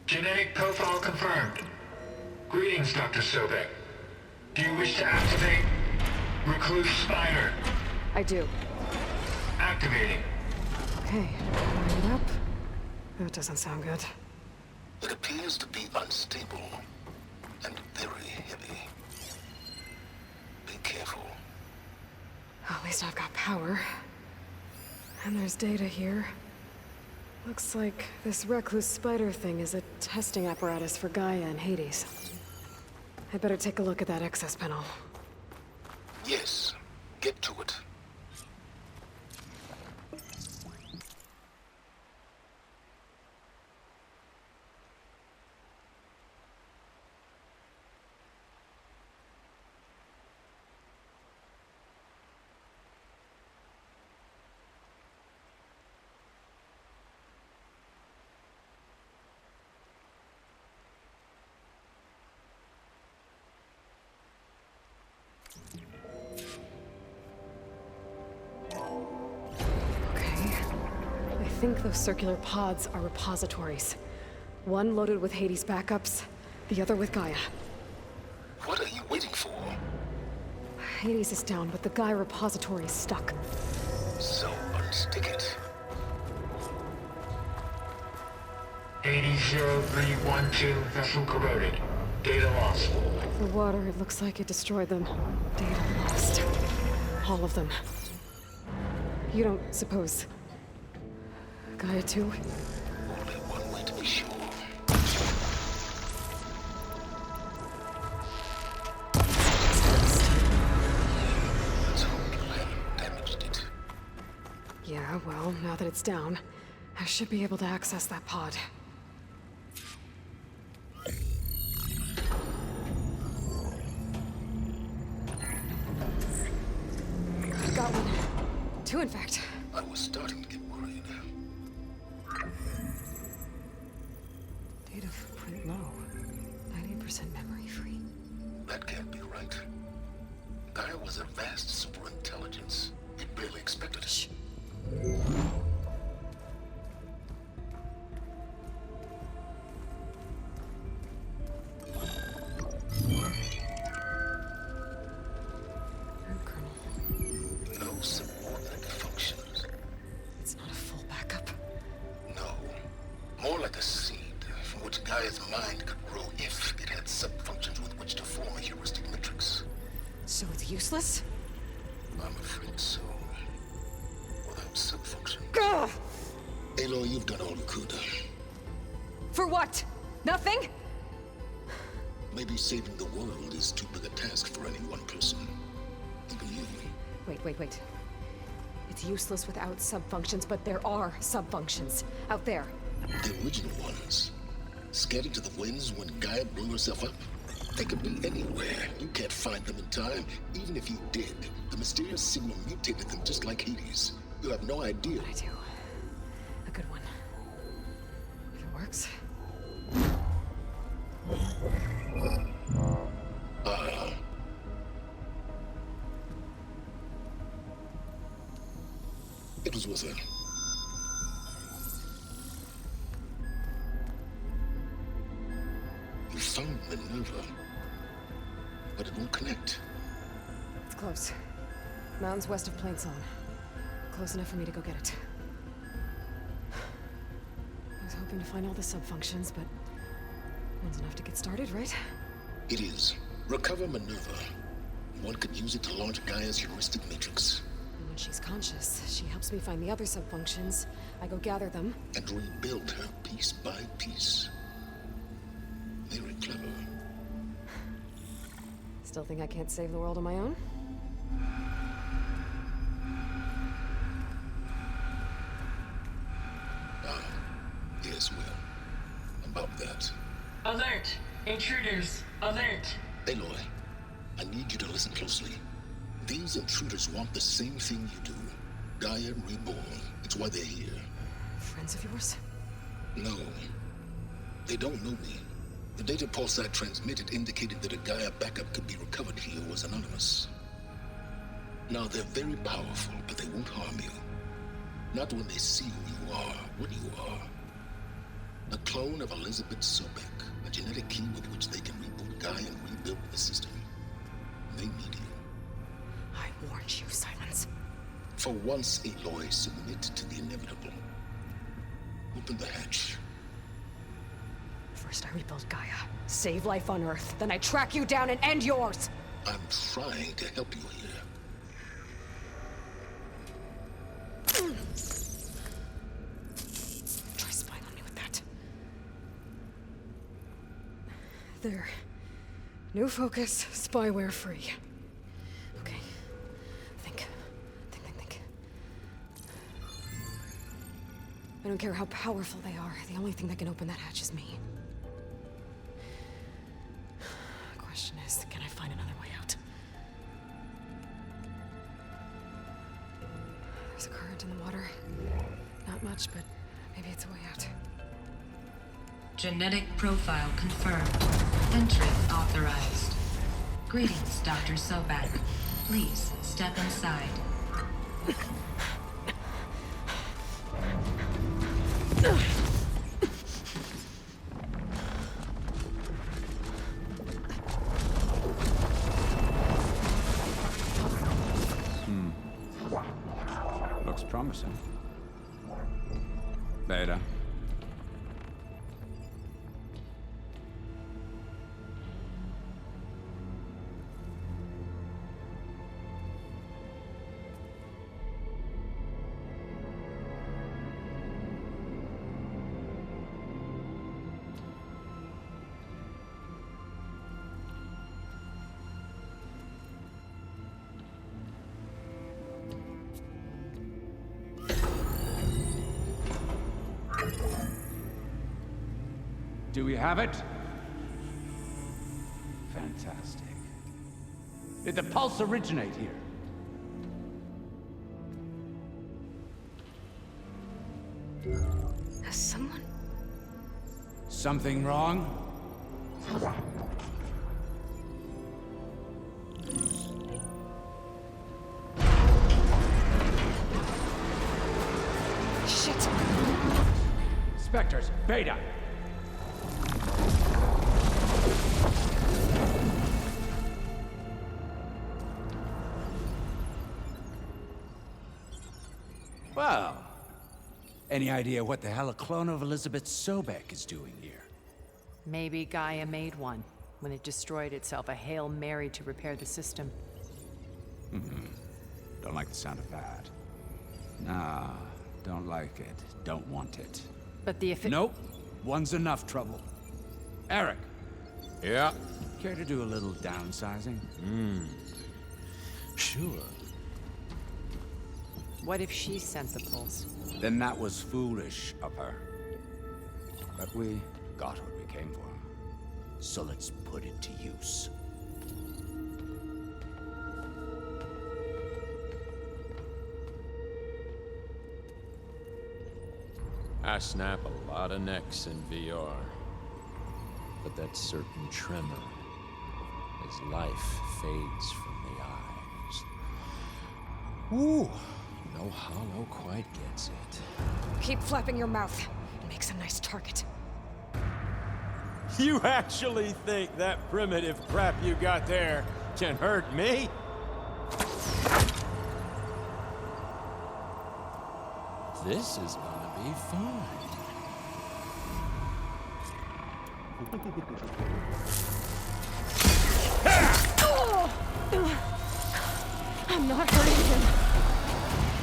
Genetic profile confirmed. Greetings, Dr. Sobek. Do you wish to activate Recluse Spider? I do. Activating. Okay, line it up. That doesn't sound good. It appears to be unstable and very heavy. Be careful. At least I've got power. And there's data here. Looks like this recluse spider thing is a testing apparatus for Gaia and Hades. I'd better take a look at that access panel. Yes, get to it. I think those circular pods are repositories. One loaded with Hades backups, the other with Gaia. What are you waiting for? Hades is down, but the Gaia repository is stuck. So unstick it. 80-0312 vessel corroded. Data lost. The water, it looks like it destroyed them. Data lost. All of them. You don't suppose... Gaia too? Only one way to be sure. Let's hope you haven't damaged it. Yeah, well, now that it's down, I should be able to access that pod. I've got one. Two, in fact. I was starting to get worried. Data footprint low. 90% memory free. That can't be right. Gaia was a vast superintelligence. You barely expected it. Shh. No subordinate functions. It's not a full backup. No. More like a seed from which Gaia's mind could grow if it had sub-functions with which to form a heuristic matrix. So it's useless? I'm afraid so. Without sub-functions. Gah! Aloy, you've done all you could. For what? Nothing? Maybe saving the world is too big a task for any one person. Even you. Wait. It's useless without sub-functions, but there are sub-functions out there. The original ones. Scattered to the winds when Gaia blew herself up. They could be anywhere. You can't find them in time. Even if you did, the mysterious signal mutated them just like Hades. You have no idea. I do. A good one. If it works. It was worth it. Minerva. But it won't connect. It's close. Mountains west of Plainsong. Close enough for me to go get it. I was hoping to find all the sub-functions, but one's enough to get started, right? It is. Recover Minerva. One could use it to launch Gaia's heuristic matrix. And when she's conscious, she helps me find the other sub-functions. I go gather them. And rebuild her piece by piece. Very clever. Still think I can't save the world on my own? Yes, well, about that. Alert! Intruders! Alert! Aloy, I need you to listen closely. These intruders want the same thing you do. Gaia reborn. It's why they're here. Friends of yours? No. They don't know me. The data pulse I transmitted indicated that a Gaia backup could be recovered here was anonymous. Now, they're very powerful, but they won't harm you. Not when they see who you are, what you are. A clone of Elizabeth Sobek, a genetic key with which they can reboot Gaia and rebuild the system. They need you. I warned you, Silence. For once, Aloy, submit to the inevitable. Open the hatch. First I rebuild Gaia, save life on Earth, then I track you down and end yours! I'm trying to help you here. Try spying on me with that. There. New focus, spyware free. Okay. Think. I don't care how powerful they are. The only thing that can open that hatch is me. Question is, can I find another way out? There's a current in the water. Not much, but maybe it's a way out. Genetic profile confirmed. Entry authorized. Greetings, Dr. Sobak. Please step inside. Looks promising. Beta. Do we have it? Fantastic. Did the pulse originate here? Has someone? Something wrong? Shit! Spectres, Beta! Well, any idea what the hell a clone of Elizabeth Sobek is doing here? Maybe Gaia made one when it destroyed itself, a Hail Mary to repair the system. Don't like the sound of that. Nah, don't like it. Don't want it. But the Nope. One's enough trouble. Eric. Yeah? Care to do a little downsizing? Sure. What if she sent the pulse? Then that was foolish of her. But we got what we came for. So let's put it to use. I snap a lot of necks in VR. But that certain tremor as life fades from the eyes. Ooh, no hollow quite gets it. Keep flapping your mouth. It makes a nice target. You actually think that primitive crap you got there can hurt me? This is gonna be fun. I'm not hurting him.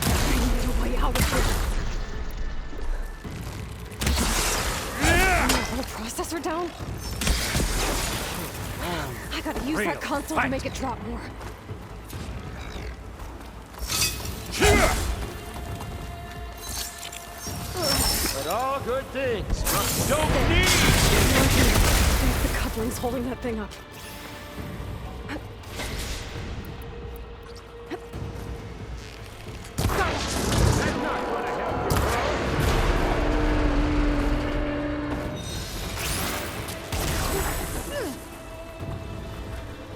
I need a way out of here. Is the processor down? I gotta use that console to make it drop more. But all good things don't need. It's the couplings holding that thing up.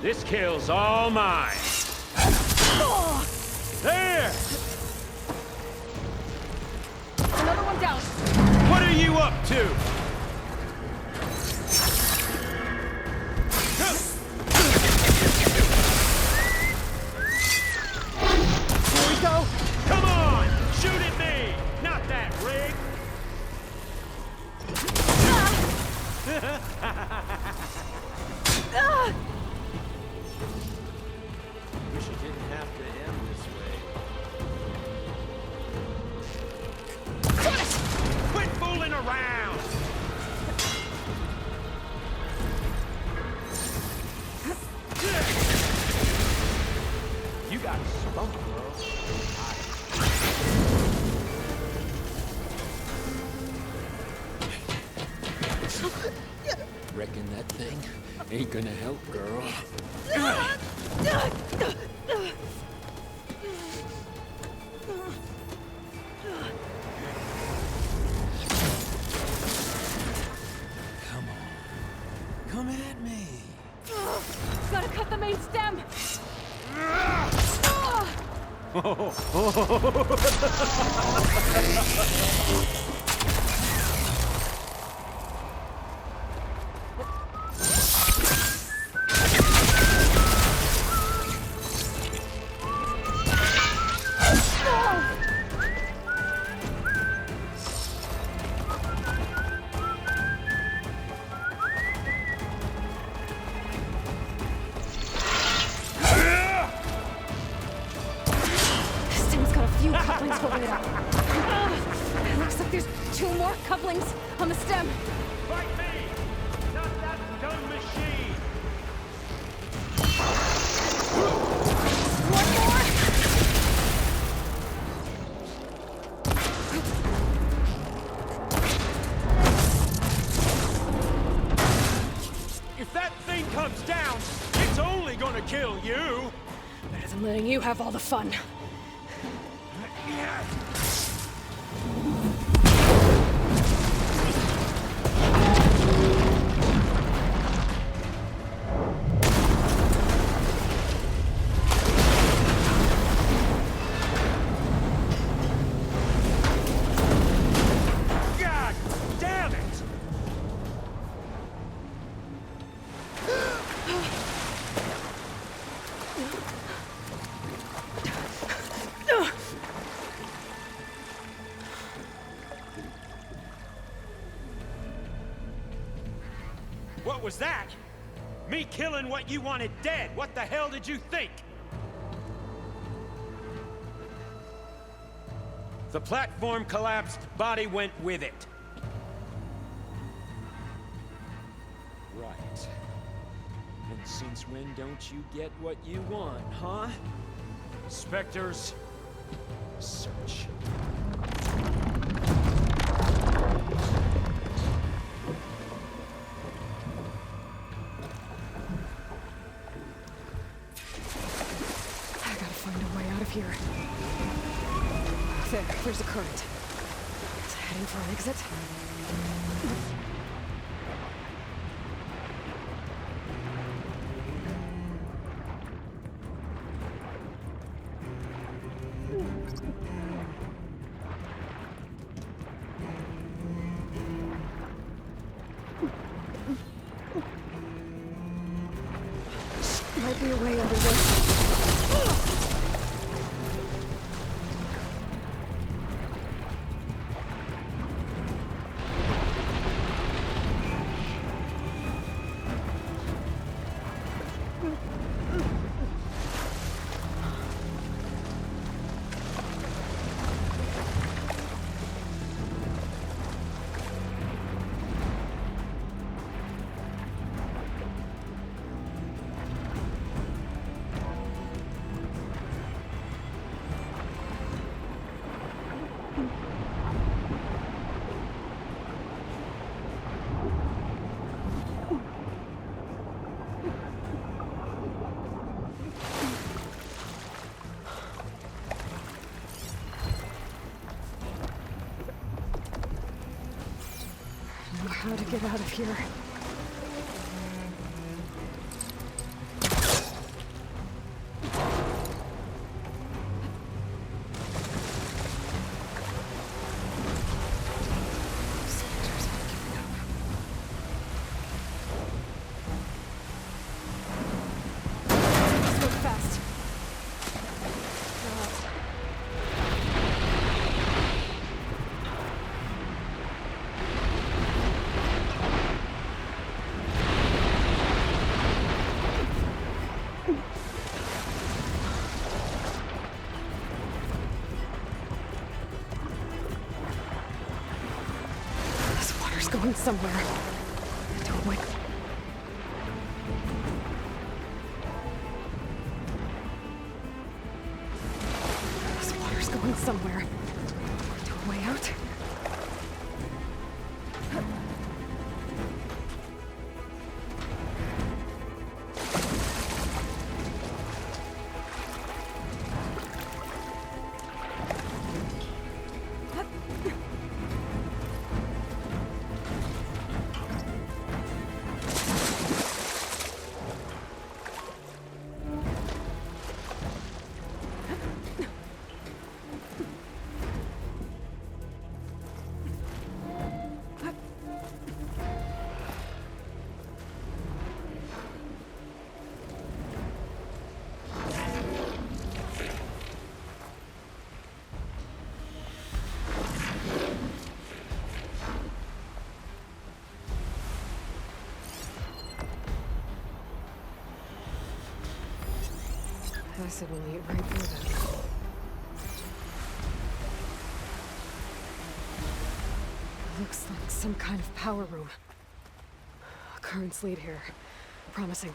This kill's all mine. There! Another one down. What are you up to? Here we go. Come on! Shoot at me! Not that rig! Wish it didn't have to end this way. Quit fooling around! You got spunk, bro. Reckon that thing ain't gonna help, girl. Come on. Come at me. Gotta cut the main stem. Couplings holding it up. It looks like there's 2 more couplings on the stem. Fight me! Not that dumb machine! One more! If that thing comes down, it's only gonna kill you! Better than letting you have all the fun. God damn it! What was that? Me killing what you wanted dead. What the hell did you think? The platform collapsed, body went with it. Right. And since when don't you get what you want, huh? Spectres, search. Here. There's a current. It's heading for an exit. be a way under this. How to get out of here. Going somewhere. Don't wait. This water's going somewhere. Don't way out. Acid will eat right through that. Looks like some kind of power room. Currents lead here. Promising.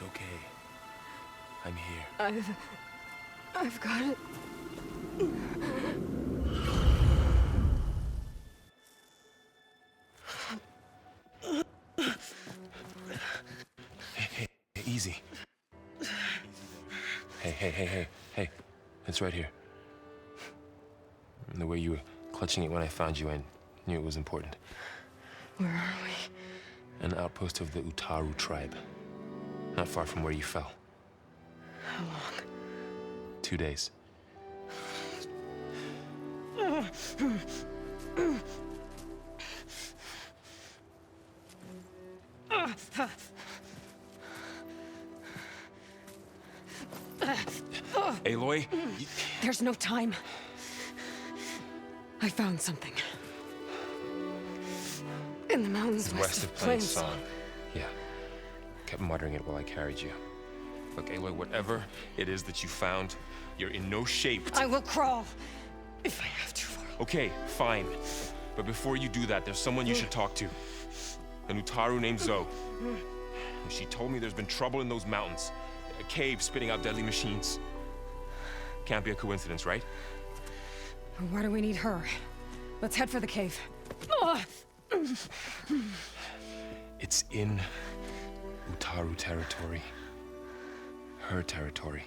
It's okay. I'm here. I've got it. Hey, easy. Hey. It's right here. And the way you were clutching it when I found you, I knew it was important. Where are we? An outpost of the Utaru tribe. Not far from where you fell. How long? 2 days. Aloy? There's no time. I found something. In the mountains west of Plain Song. Yeah. Kept muttering it while I carried you. Look, Aloy, whatever it is that you found, you're in no shape to... I will crawl, if I have to. Okay, fine. But before you do that, there's someone you should talk to. An Utaru named Zoe. She told me there's been trouble in those mountains. A cave spitting out deadly machines. Can't be a coincidence, right? Why do we need her? Let's head for the cave. It's in Utaru territory. Her territory.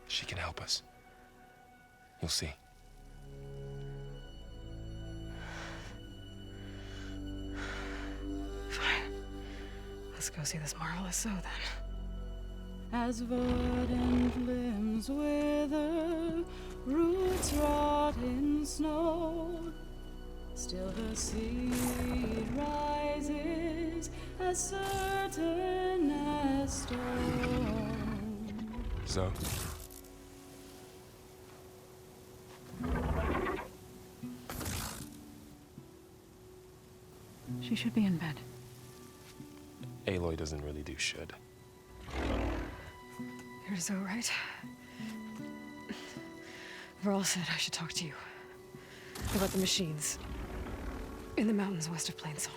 She can help us. You'll see. Fine. Let's go see this marvelous Zoe then. As verdant limbs wither, roots rot in snow, still the seed rises as certain as stone. Zoe? She should be in bed. Aloy doesn't really do should. You're Zoe, right? Varl said I should talk to you. About the machines. In the mountains west of Plain Song.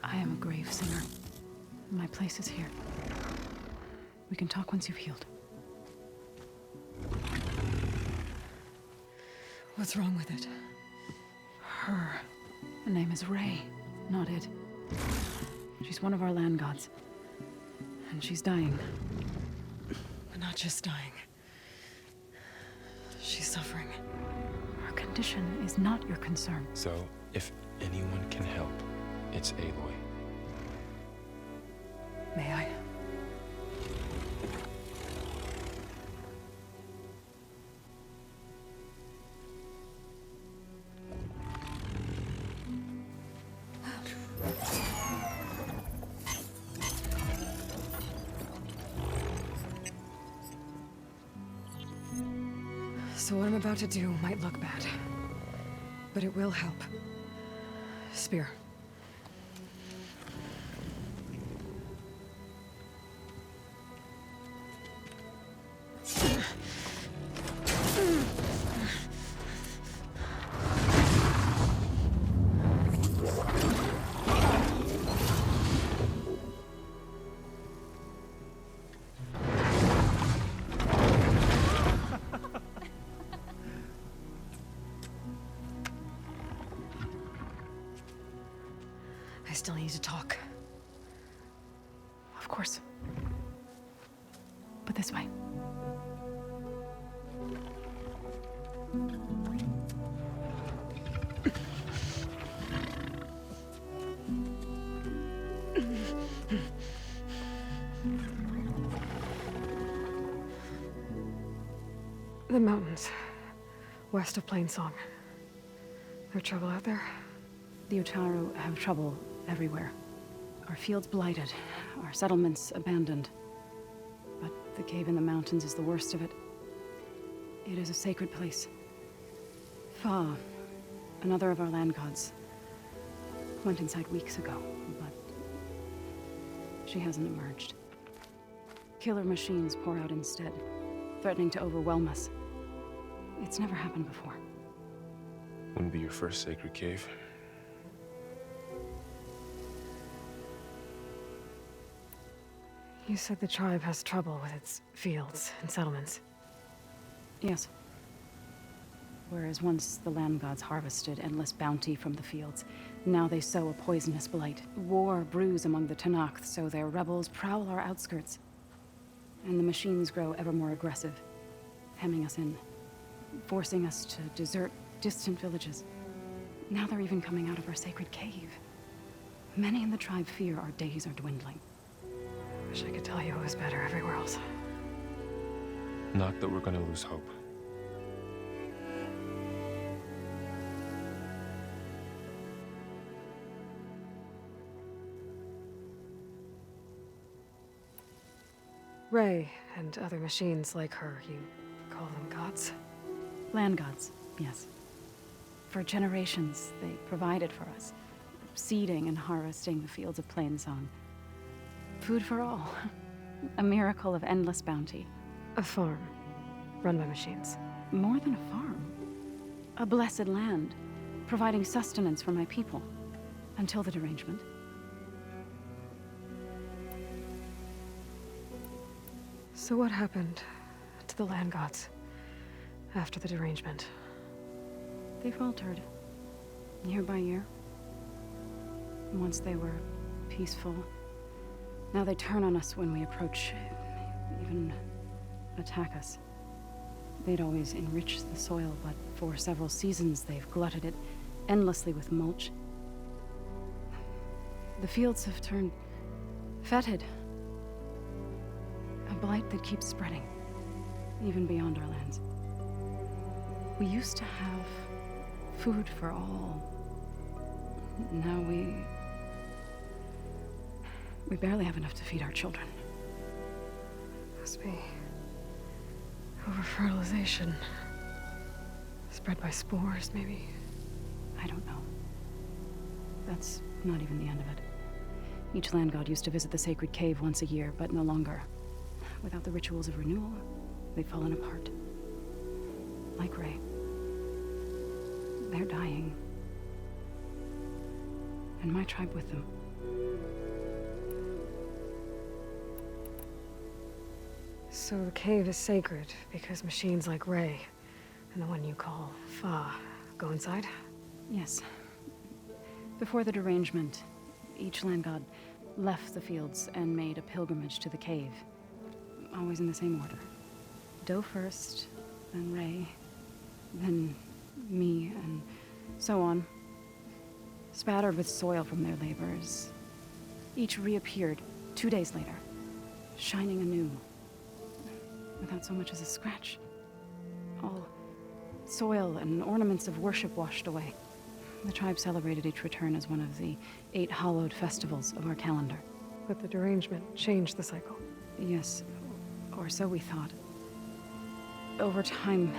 I am a grave singer. My place is here. We can talk once you've healed. What's wrong with it? Her. The name is Ray, not it. She's one of our land gods. And she's dying. But not just dying. She's suffering. Her condition is not your concern. So, if anyone can help, it's Aloy. May I? So what I'm about to do might look bad, but it will help. Spear. I still need to talk. Of course. But this way. The mountains, west of Plain Song. No trouble out there? The Utaru have trouble everywhere. Our fields blighted, our settlements abandoned. But the cave in the mountains is the worst of it. It is a sacred place. Fa, another of our land gods, went inside weeks ago, but she hasn't emerged. Killer machines pour out instead, threatening to overwhelm us. It's never happened before. Wouldn't be your first sacred cave. You said the tribe has trouble with its fields and settlements. Yes. Whereas once the land gods harvested endless bounty from the fields, now they sow a poisonous blight. War brews among the Tenakth, so their rebels prowl our outskirts. And the machines grow ever more aggressive, hemming us in, forcing us to desert distant villages. Now they're even coming out of our sacred cave. Many in the tribe fear our days are dwindling. Wish I could tell you it was better everywhere else. Not that we're gonna lose hope. Ray and other machines like her, you call them gods? Land gods, yes. For generations, they provided for us, seeding and harvesting the fields of Plainsong. Food for all. A miracle of endless bounty. A farm, run by machines. More than a farm. A blessed land, providing sustenance for my people. Until the derangement. So what happened to the land gods after the derangement? They faltered, year by year. Once they were peaceful. Now they turn on us when we approach, even attack us. They'd always enriched the soil, but for several seasons they've glutted it endlessly with mulch. The fields have turned fetid. A blight that keeps spreading, even beyond our lands. We used to have food for all. Now we barely have enough to feed our children. Must be over-fertilization. Spread by spores, maybe? I don't know. That's not even the end of it. Each land god used to visit the sacred cave once a year, but no longer. Without the rituals of renewal, they've fallen apart. Like Ray. They're dying. And my tribe with them. So the cave is sacred because machines like Ray and the one you call Fa go inside? Yes. Before the derangement, each land god left the fields and made a pilgrimage to the cave. Always in the same order. Do first, then Ray, then me, and so on. Spattered with soil from their labors. Each reappeared 2 days later, shining anew. Without so much as a scratch. All soil and ornaments of worship washed away. The tribe celebrated each return as one of the 8 hallowed festivals of our calendar. But the derangement changed the cycle. Yes, or so we thought. Over time,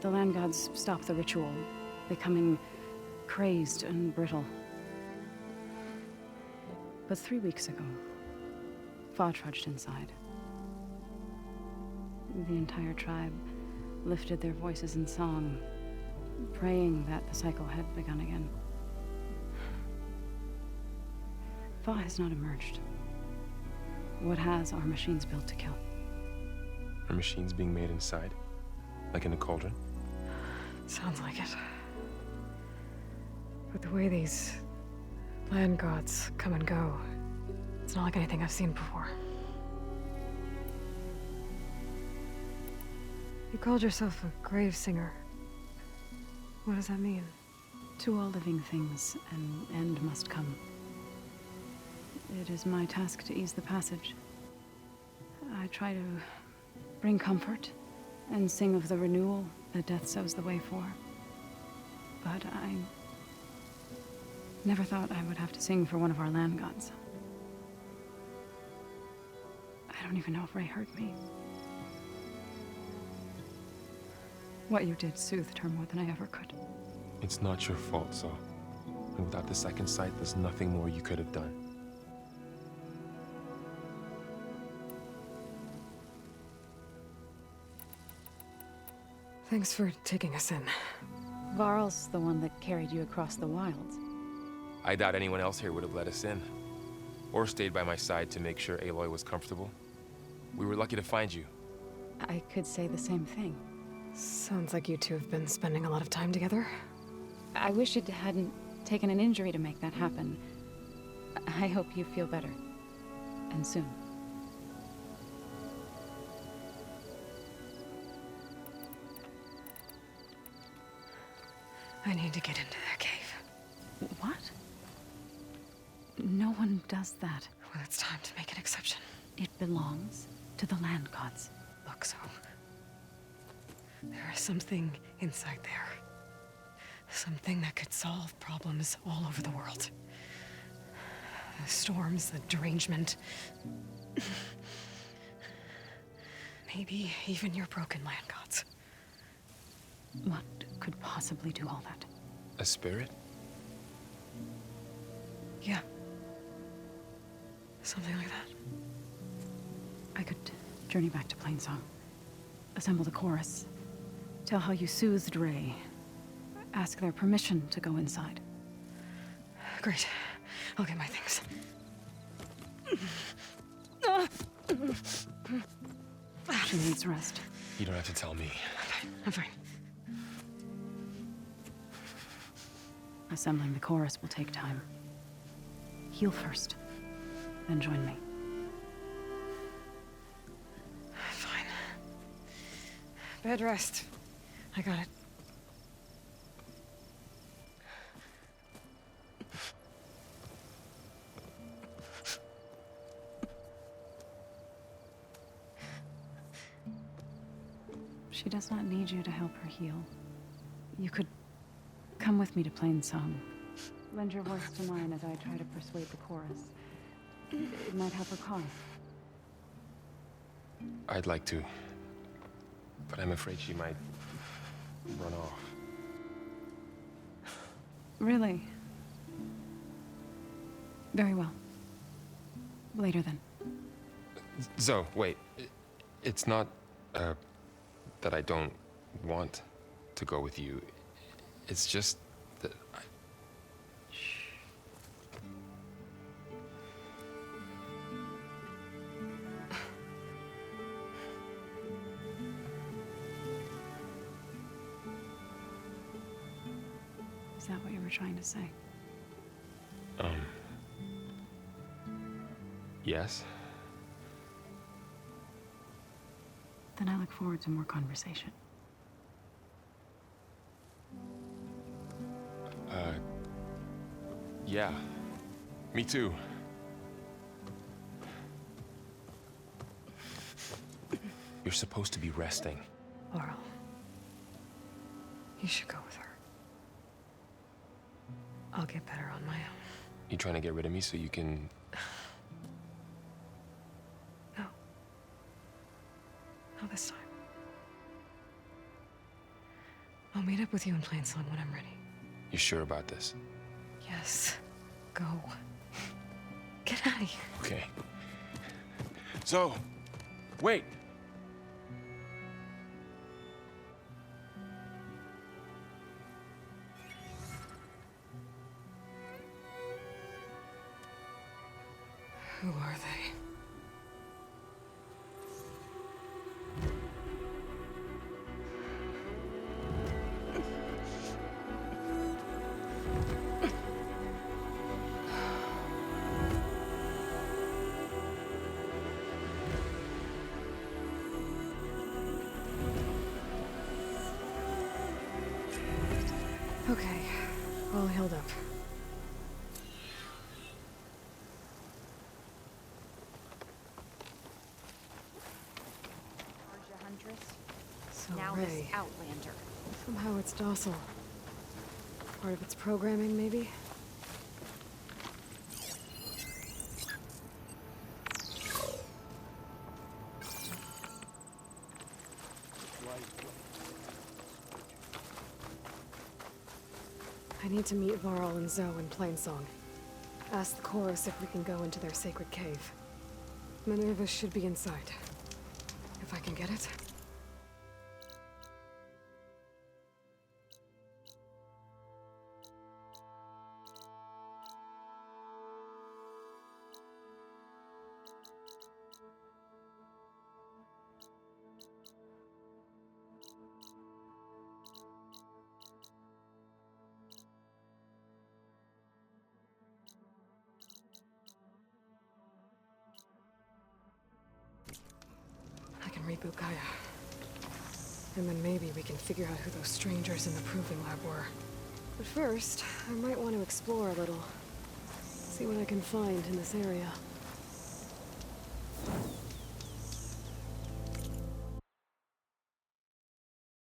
the land gods stopped the ritual, becoming crazed and brittle. But 3 weeks ago, Fa trudged inside. The entire tribe lifted their voices in song, praying that the cycle had begun again. Fa has not emerged. What has are machines built to kill? Are machines being made inside? Like in a cauldron? Sounds like it. But the way these land gods come and go, it's not like anything I've seen before. You called yourself a grave singer. What does that mean? To all living things, an end must come. It is my task to ease the passage. I try to bring comfort and sing of the renewal that death sows the way for. But I never thought I would have to sing for one of our land gods. I don't even know if Ray heard me. What you did soothed her more than I ever could. It's not your fault, Saul. And without the second sight, there's nothing more you could have done. Thanks for taking us in. Varl's the one that carried you across the wilds. I doubt anyone else here would have let us in. or stayed by my side to make sure Aloy was comfortable. We were lucky to find you. I could say the same thing. Sounds like you two have been spending a lot of time together. I wish it hadn't taken an injury to make that happen. I hope you feel better. And soon. I need to get into that cave. What? No one does that. Well, it's time to make an exception. It belongs to the land gods. Look, so there is something inside there. Something that could solve problems all over the world. The storms, the derangement. Maybe even your broken land gods. What could possibly do all that? A spirit? Yeah. Something like that. I could journey back to Plainsong. Assemble the chorus. Tell how you soothed Ray. Ask their permission to go inside. Great. I'll get my things. She needs rest. You don't have to tell me. I'm fine. Assembling the chorus will take time. Heal first, then join me. Fine. Bed rest. I got it. She does not need you to help her heal. You could come with me to Plainsong. Lend your voice to mine as I try to persuade the chorus. It might help her cause. I'd like to, but I'm afraid she might run off. Really? Very well. Later then. Zoe, wait. It's not, that I don't want to go with you. It's just that I... Is that what you were trying to say? Yes? Then I look forward to more conversation. Yeah. Me too. You're supposed to be resting. Laurel. You should go with her. I'll get better on my own. You trying to get rid of me so you can... No. Not this time. I'll meet up with you in Plainsong when I'm ready. You sure about this? Yes. Go. Get out of here. Okay. So, wait. Who are they? Okay, all healed up. So Now Ray. this Outlander. Somehow it's docile. Part of its programming, maybe? I need to meet Varl and Zoe in Plainsong. Ask the chorus if we can go into their sacred cave. Minerva should be inside. If I can get it. about Gaia. And then maybe we can figure out who those strangers in the proving lab were. But first, I might want to explore a little. See what I can find in this area.